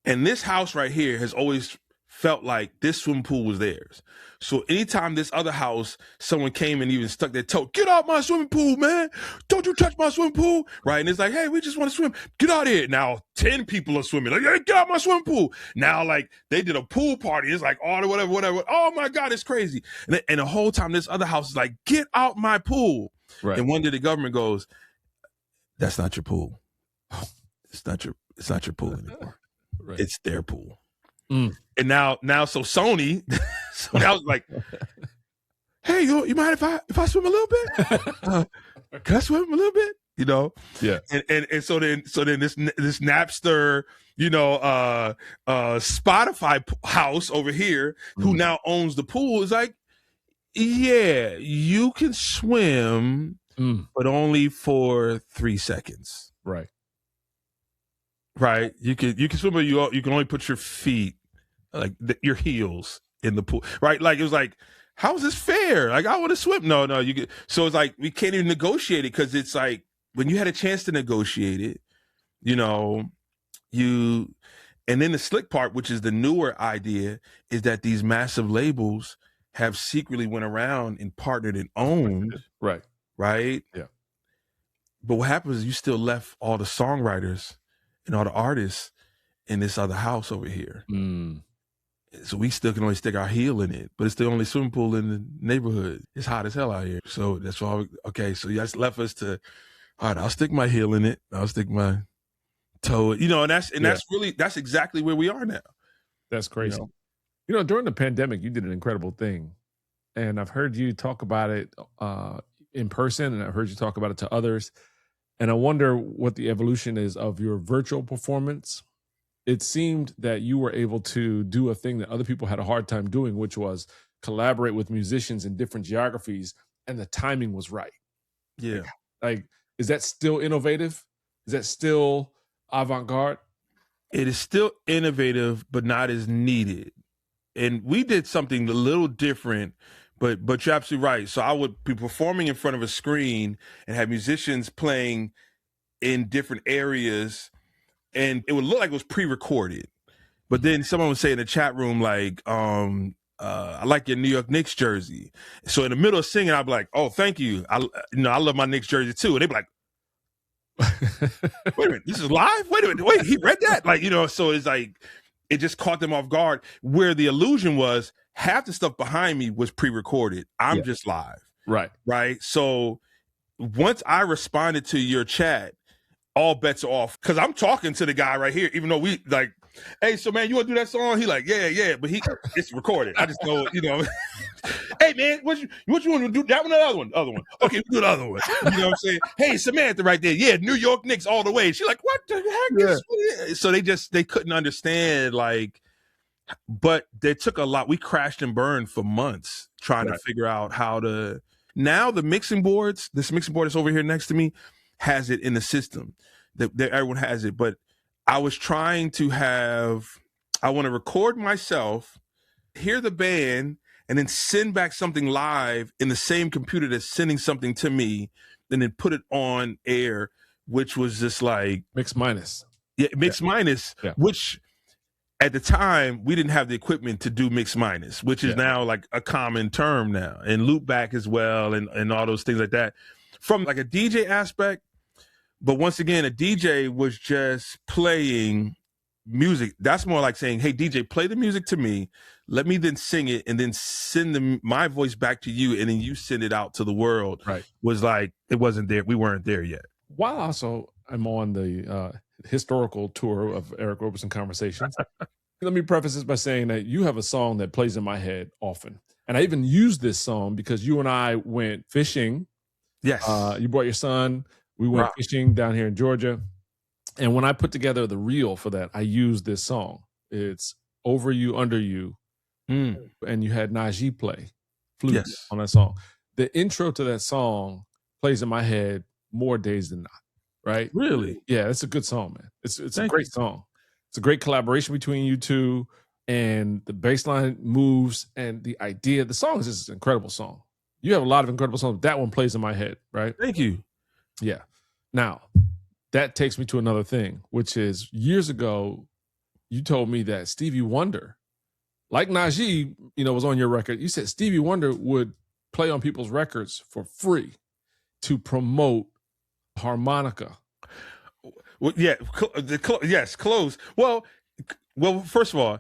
And this house right here has always felt like this swimming pool was theirs. So anytime this other house, someone came and even stuck their toe, get out my swimming pool, man. Don't you touch my swimming pool, right? And it's like, hey, we just want to swim. Get out of here. Now 10 people are swimming. Like, hey, get out my swimming pool. Now, like, they did a pool party. It's like, oh, whatever. Oh, my God, it's crazy. And the whole time this other house is like, get out my pool. Right. And one day the government goes, that's not your pool. It's not your pool anymore. Right. It's their pool. And now, so Sony was like, hey, you mind if I swim a little bit? Can I swim a little bit? Yeah. And so then this Napster Spotify house over here who now owns the pool is like, yeah, you can swim, but only for 3 seconds. Right. Right. You can swim, but you can only put your feet, like your heels, in the pool. Right. Like it was like, how is this fair? Like I want to swim. No, you get. So it's like we can't even negotiate it because it's like when you had a chance to negotiate it, and then the slick part, which is the newer idea, is that these massive labels have secretly went around and partnered and owned. Right. Yeah. But what happens is you still left all the songwriters and all the artists in this other house over here. So we still can only stick our heel in it, but it's the only swimming pool in the neighborhood. It's hot as hell out here. So that's why, so you just left us to, all right, I'll stick my heel in it. I'll stick my toe, and that's exactly where we are now. That's crazy. During the pandemic, you did an incredible thing. And I've heard you talk about it in person, and I've heard you talk about it to others. And I wonder what the evolution is of your virtual performance. It seemed that you were able to do a thing that other people had a hard time doing, which was collaborate with musicians in different geographies, and the timing was right. Yeah. Like, is that still innovative? Is that still avant-garde? It is still innovative, but not as needed. And we did something a little different, but you're absolutely right. So I would be performing in front of a screen and have musicians playing in different areas, and it would look like it was pre-recorded. But then someone would say in the chat room, like, I like your New York Knicks jersey. So in the middle of singing, I'd be like, oh, thank you. I love my Knicks jersey too. And they'd be like, wait a minute, this is live? Wait a minute, wait, he read that? Like, so it's like, it just caught them off guard, where the illusion was half the stuff behind me was pre-recorded. I'm just live. Right. So once I responded to your chat, all bets are off, because I'm talking to the guy right here, even though we like, hey, so man, you want to do that song? He like, yeah, but it's recorded. I just know, hey man, what you want to do? That one or the other one? Other one. Okay, we'll do the other one. You know what I'm saying? Hey, Samantha right there. Yeah, New York Knicks all the way. She's like, what the heck? So they couldn't understand, like, but they took a lot. We crashed and burned for months trying to figure out how to. Now this mixing board that's over here next to me has it in the system. That everyone has it, but I was trying to I want to record myself, hear the band, and then send back something live in the same computer that's sending something to me, and then put it on air, which was just like mix minus. Yeah, mix minus, which at the time we didn't have the equipment to do mix minus, which is now like a common term now, and loop back as well, and all those things like that. From like a DJ aspect, but once again, a DJ was just playing music. That's more like saying, hey, DJ, play the music to me. Let me then sing it and then send my voice back to you, and then you send it out to the world. Right. Was like, it wasn't there. We weren't there yet. While also I'm on the historical tour of Eric Roberson Conversations, let me preface this by saying that you have a song that plays in my head often. And I even used this song because you and I went fishing. Yes. You brought your son. We went fishing down here in Georgia. And when I put together the reel for that, I used this song. It's Over You, Under You. And you had Najee play flute on that song. The intro to that song plays in my head more days than not, right? Really? Yeah, it's a good song, man. It's a great song. It's a great collaboration between you two, and the bass line moves, and the idea. The song is just an incredible song. You have a lot of incredible songs. That one plays in my head, right? Thank you. Yeah. Now, that takes me to another thing, which is years ago, you told me that Stevie Wonder, like Najee, was on your record. You said Stevie Wonder would play on people's records for free to promote harmonica. Well, yeah, yes, close. Well, first of all,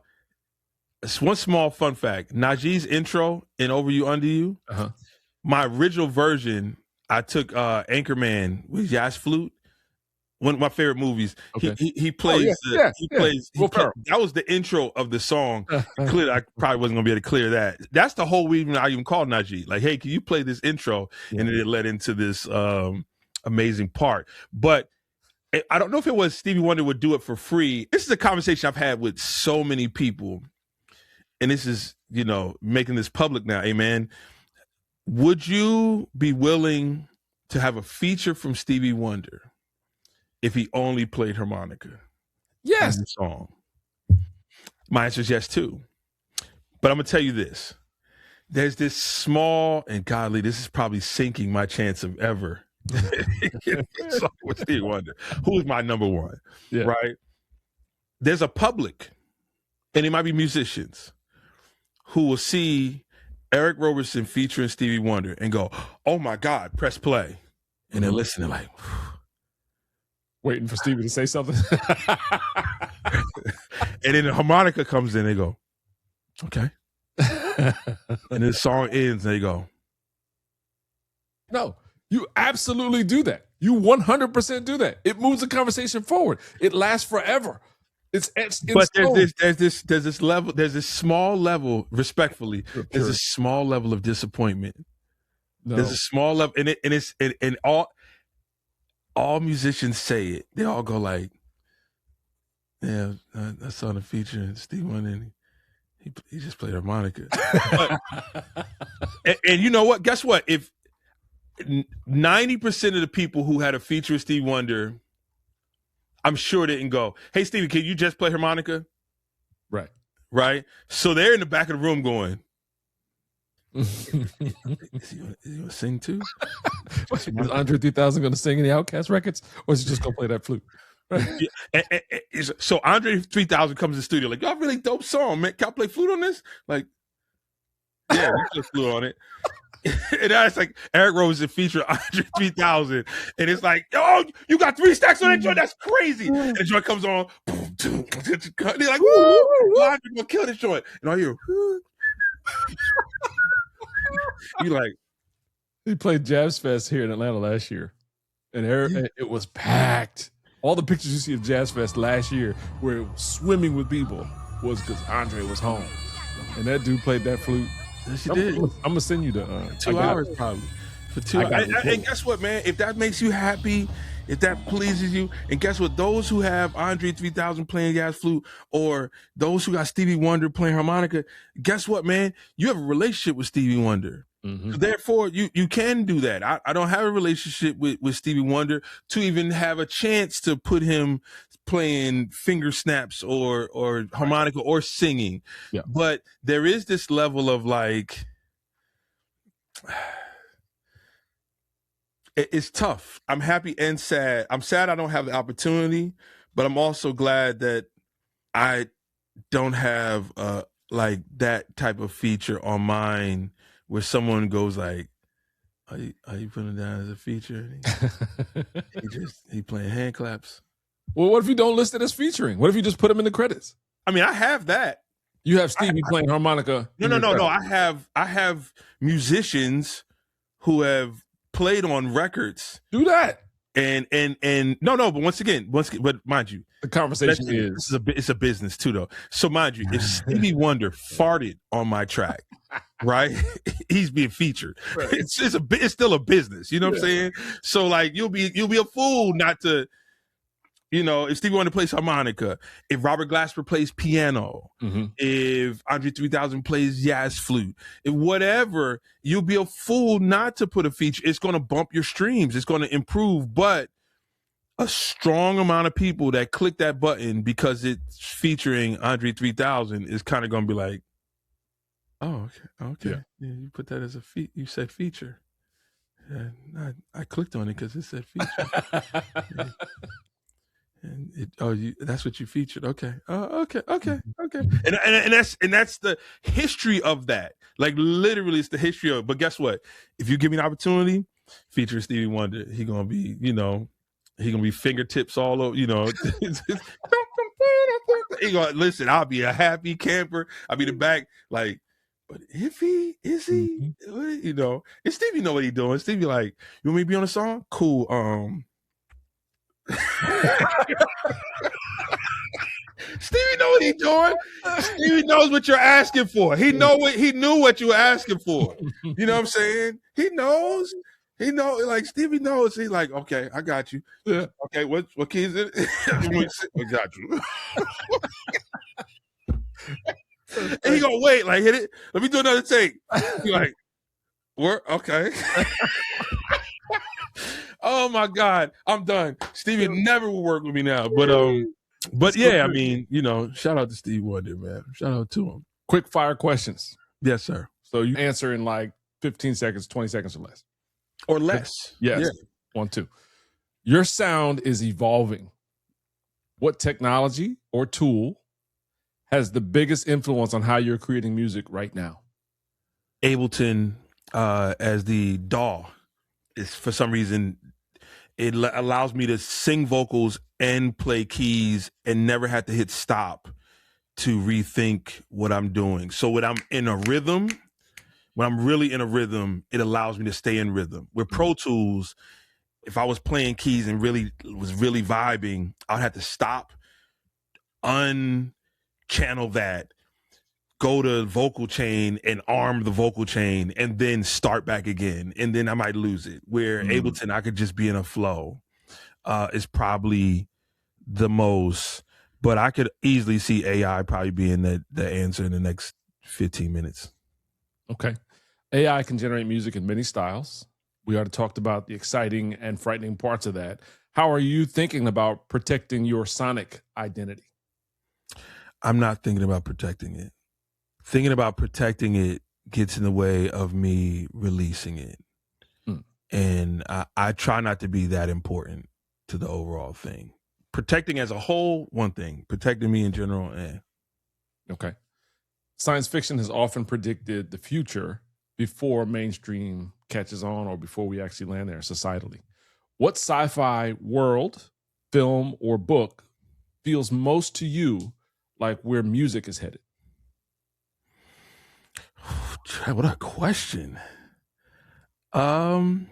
one small fun fact. Najee's intro in Over You, Under You, my original version, I took Anchorman with jazz flute, one of my favorite movies. Okay. He plays. That was the intro of the song. Clearly, I probably wasn't gonna be able to clear that. That's the whole reason I even called Najee. Like, hey, can you play this intro? And then it led into this amazing part. But I don't know if it was Stevie Wonder would do it for free. This is a conversation I've had with so many people, and this is, making this public now. Hey, man, would you be willing to have a feature from Stevie Wonder if he only played harmonica? Yes. In the song. My answer is yes, too. But I'm going to tell you this. There's this small, and godly, this is probably sinking my chance of ever with Stevie Wonder, who is my number one, right? There's a public, and it might be musicians, who will see Eric Roberson featuring Stevie Wonder and go, oh my God, press play. And they're listening like, waiting for Stevie to say something. And then the harmonica comes in, they go, okay. And the song ends, and they go, no, you absolutely do that. You 100% do that. It moves the conversation forward. It lasts forever. But there's this level, there's this small level, respectfully, there's a small level of disappointment. No. There's a small level, and all musicians say it. They all go like, yeah, I saw the feature in Steve Wonder, and he just played harmonica. and you know what? Guess what? If 90% of the people who had a feature with Steve Wonder, I'm sure didn't go, hey, Stevie, can you just play harmonica? Right. So they're in the back of the room going, is he going to sing too? Is Andre 3000 going to sing in the Outkast records? Or is he just going to play that flute? So Andre 3000 comes in the studio like, y'all really dope song, man. Can I play flute on this? Like, yeah, we play flute on it. And that's like Eric Roberson featuring Andre 3000, and it's like, oh, you got 3 stacks on that joint? That's crazy. And the joint comes on, they're like, woo, Andre gonna kill this joint, and all you like. He played Jazz Fest here in Atlanta last year, and it was packed. All the pictures you see of Jazz Fest last year, where it was swimming with people, was because Andre was home, and that dude played that flute. Yes, he did. I'm gonna send you the 2 hours probably for 2 hours. And guess what, man? If that makes you happy, if that pleases you, and guess what? Those who have Andre 3000 playing jazz flute, or those who got Stevie Wonder playing harmonica, guess what, man? You have a relationship with Stevie Wonder. Mm-hmm. Therefore, you can do that. I don't have a relationship with Stevie Wonder to even have a chance to put him playing finger snaps or harmonica or singing. Yeah. But there is this level of like, it's tough. I'm happy and sad. I'm sad I don't have the opportunity, but I'm also glad that I don't have like that type of feature on mine where someone goes like, are you putting it down as a feature? he playing hand claps. Well, what if you don't list it as featuring? What if you just put him in the credits? I mean, I have that. You have Stevie playing harmonica. No. I have musicians who have played on records. Do that. And no, but once again, but mind you, the conversation is it's a business too, though. So mind you, if Stevie Wonder farted on my track, right, he's being featured. Right. It's still a business. You know what I'm saying? So like, you'll be a fool not to. If Stevie Wonder plays harmonica, if Robert Glasper plays piano, if Andre 3000 plays jazz flute, if whatever, you'll be a fool not to put a feature. It's going to bump your streams. It's going to improve. But a strong amount of people that click that button because it's featuring Andre 3000 is kind of going to be like, oh, okay. Yeah, you put that as you said feature. Yeah, I clicked on it because it said feature. And that's what you featured. Okay. Okay. And that's the history of that. Like literally, it's the history of it. But guess what? If you give me an opportunity, feature Stevie Wonder, he gonna be fingertips all over. He gonna listen. I'll be a happy camper. I'll be the back like. But if he is he, and Stevie know what he doing. Stevie like, you want me to be on a song? Cool. Stevie know what he's doing. Stevie knows what you're asking for. He knew what you were asking for. You know what I'm saying? He knows. He know, like Stevie knows. He's like, okay, I got you. Yeah. Okay, what key is it? I got you. And he gonna wait, like hit it. Let me do another take. He like, work, okay. Oh my God, I'm done. Stevie never will work with me now. But yeah, I mean, you know, shout out to Steve Wonder, man. Shout out to him. Quick fire questions. Yes, sir. So you answer in like 15 seconds, 20 seconds or less. Or less. Yes. Yeah. 1, 2. Your sound is evolving. What technology or tool has the biggest influence on how you're creating music right now? Ableton as the DAW is, for some reason, it allows me to sing vocals and play keys and never have to hit stop to rethink what I'm doing. So when I'm in a rhythm, when I'm really in a rhythm, it allows me to stay in rhythm. With Pro Tools, if I was playing keys and really vibing, I'd have to stop, unchannel that, go to vocal chain and arm the vocal chain and then start back again. And then I might lose it. Where Ableton, I could just be in a flow, is probably the most, but I could easily see AI probably being the answer in the next 15 minutes. Okay. AI can generate music in many styles. We already talked about the exciting and frightening parts of that. How are you thinking about protecting your sonic identity? I'm not thinking about protecting it. Thinking about protecting it gets in the way of me releasing it. And I try not to be that important to the overall thing. Protecting as a whole, one thing. Protecting me in general, Okay. Science fiction has often predicted the future before mainstream catches on or before we actually land there societally. What sci-fi world, film, or book feels most to you like where music is headed? What a question. The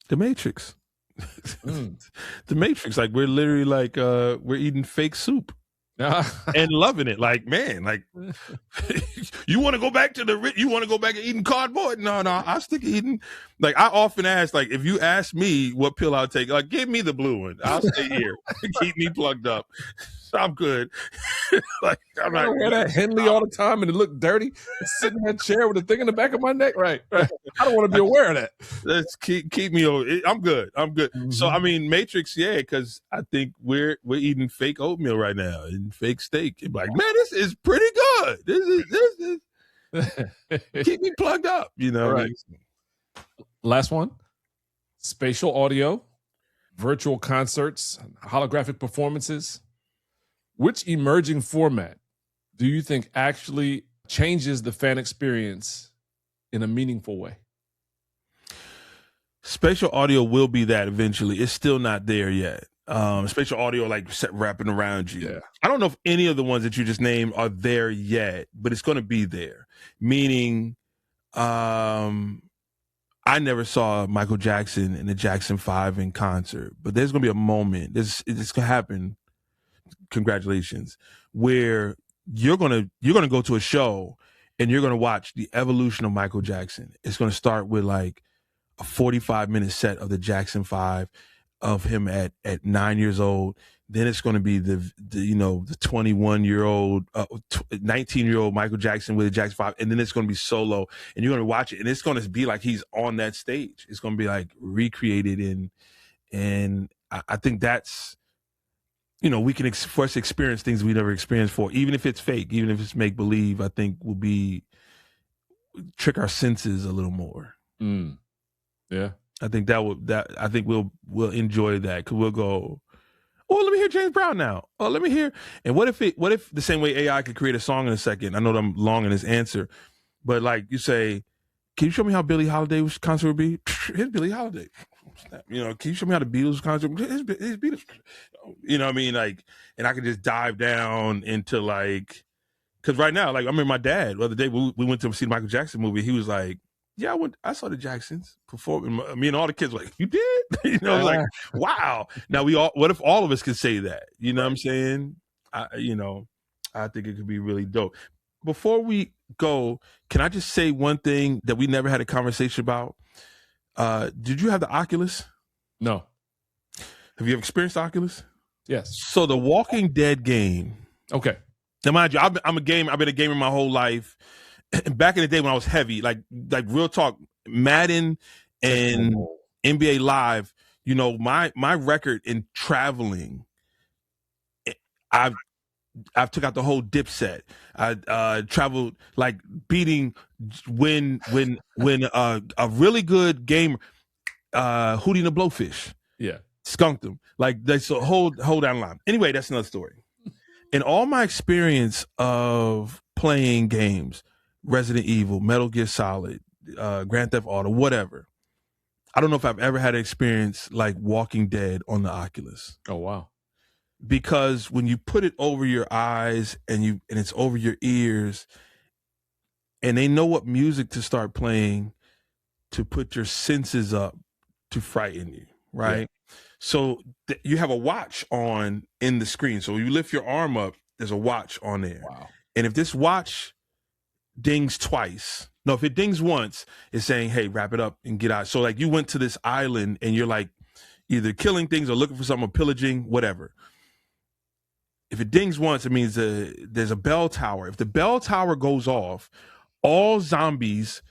Matrix. The Matrix. Like we're literally like we're eating fake soup and loving it. Like, man, like you want to go back to you want to go back and eating cardboard? No, I stick eating. Like I often ask, like if you ask me what pill I'll take, like give me the blue one. I'll stay here. Keep me plugged up. I'm good. Like I'm not wear that Henley all the time and it look dirty. Sitting in that chair with a thing in the back of my neck. Right. I don't want to be aware of that. Let's keep me over. I'm good. So I mean, Matrix, yeah, because I think we're eating fake oatmeal right now and fake steak. And like, man, this is pretty good. This is keep me plugged up. You know. Right. Last one: spatial audio, virtual concerts, holographic performances. Which emerging format do you think actually changes the fan experience in a meaningful way? Spatial audio will be that eventually. It's still not there yet. Spatial audio, like wrapping around you. Yeah. I don't know if any of the ones that you just named are there yet, but it's going to be there. Meaning, I never saw Michael Jackson and the Jackson 5 in concert, but there's going to be a moment. It's going to happen. Congratulations, where you're gonna go to a show and you're gonna watch the evolution of Michael Jackson. It's gonna start with like a 45-minute set of the Jackson 5 of him at 9 years old. Then it's gonna be the 21-year-old, 19-year-old Michael Jackson with the Jackson 5, and then it's gonna be solo, and you're gonna watch it, and it's gonna be like he's on that stage. It's gonna be like recreated, and I think that's. We can first experience things we never experienced before, even if it's fake, even if it's make believe. I think will be trick our senses a little more. Yeah, I think I think we'll enjoy that because we'll go. Oh, let me hear James Brown now. Oh, let me hear. And what if the same way AI could create a song in a second? I know that I'm long in this answer, but like you say, can you show me how Billie Holiday's concert would be? Here's Billie Holiday. Can you show me how the Beatles concert? Here's Beatles. You know what I mean? Like, and I could just dive down into like, because right now, like I remember my dad the other day we went to see the Michael Jackson movie. He was like, "Yeah, I saw the Jacksons perform." And me and all the kids were like, "You did?" Like, wow. Now what if all of us could say that? You know what I'm saying? I think it could be really dope. Before we go, can I just say one thing that we never had a conversation about? Did you have the Oculus? No. Have you ever experienced Oculus? Yes. So the Walking Dead game. Okay. Now, mind you, I'm a gamer. I've been a gamer my whole life. Back in the day when I was heavy, like real talk, Madden and NBA Live. You know, my record in traveling, I've took out the whole Dipset. I traveled like beating when a really good gamer, Hootie and the Blowfish. Yeah. Skunked them. Like they so hold down the line. Anyway, that's another story. In all my experience of playing games, Resident Evil, Metal Gear Solid, Grand Theft Auto, whatever, I don't know if I've ever had an experience like Walking Dead on the Oculus. Oh wow. Because when you put it over your eyes and it's over your ears, and they know what music to start playing to put your senses up to frighten you, right? Yeah. So you have a watch on in the screen. So you lift your arm up, there's a watch on there. Wow. And if this watch dings twice, no, if it dings once, it's saying, hey, wrap it up and get out. So like you went to this island and you're like either killing things or looking for something or pillaging, whatever. If it dings once, it means there's a bell tower. If the bell tower goes off, all zombies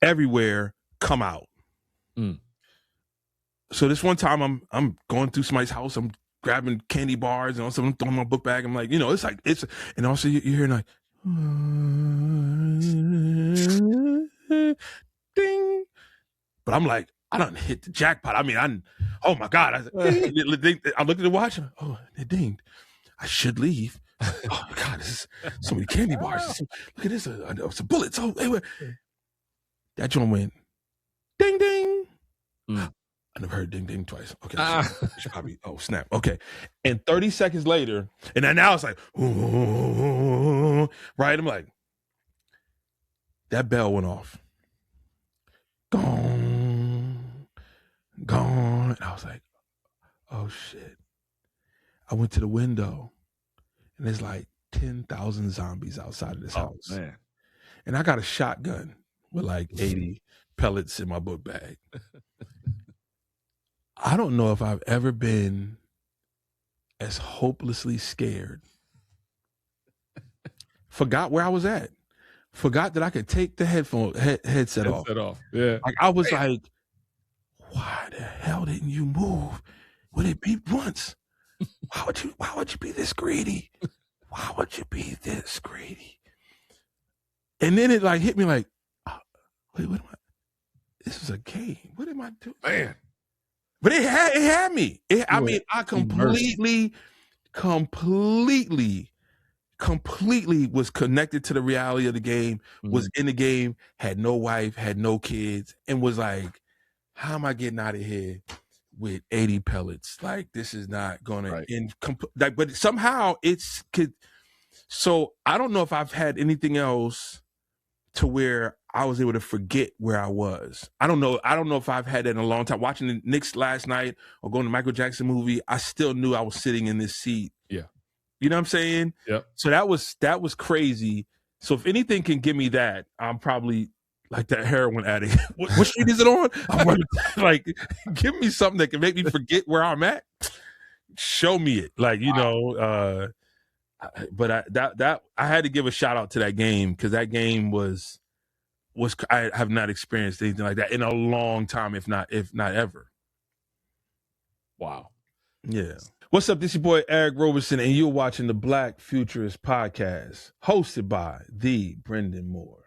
everywhere come out. Mm. So this one time I'm going through somebody's house, I'm grabbing candy bars and also I'm throwing my book bag. I'm like, and also you're hearing like, ding. But I'm like, I done hit the jackpot. I mean, oh my God. I looked at the watch. Oh, it dinged. I should leave. Oh my God, this is so many candy bars. Look at this. Some bullets. Oh, anyway. That joint went ding, ding. Mm. I never heard ding, ding twice. Okay. Should probably, oh, snap. Okay. And 30 seconds later, and then now it's like, ooh, right? I'm like, that bell went off. Gone. And I was like, oh, shit. I went to the window, and there's like 10,000 zombies outside of this house. Man. And I got a shotgun with like 80 pellets in my book bag. I don't know if I've ever been as hopelessly scared. Forgot where I was at. Forgot that I could take the headset off. Yeah. Like I was like, why the hell didn't you move when it beeped once? Why would you be this greedy? Why would you be this greedy? And then it like hit me like, oh, wait, what am I? This is a game. What am I doing? Man. But it had me. I mean, I completely was connected to the reality of the game, was in the game, had no wife, had no kids, and was like, how am I getting out of here with 80 pellets? Like, this is not going to end. But somehow so I don't know if I've had anything else to where I was able to forget where I was. I don't know if I've had that in a long time. Watching the Knicks last night or going to Michael Jackson movie, I still knew I was sitting in this seat. Yeah. You know what I'm saying? Yeah. So that was crazy. So if anything can give me that, I'm probably like that heroin addict. What street is it on? I'm like, give me something that can make me forget where I'm at. Show me it. Like, you know, but I had to give a shout out to that game because that game was I have not experienced anything like that in a long time, if not ever. Wow. Yeah. What's up? This is your boy Eric Roberson, and you're watching the Black Futurist podcast, hosted by the Bryndan Moore.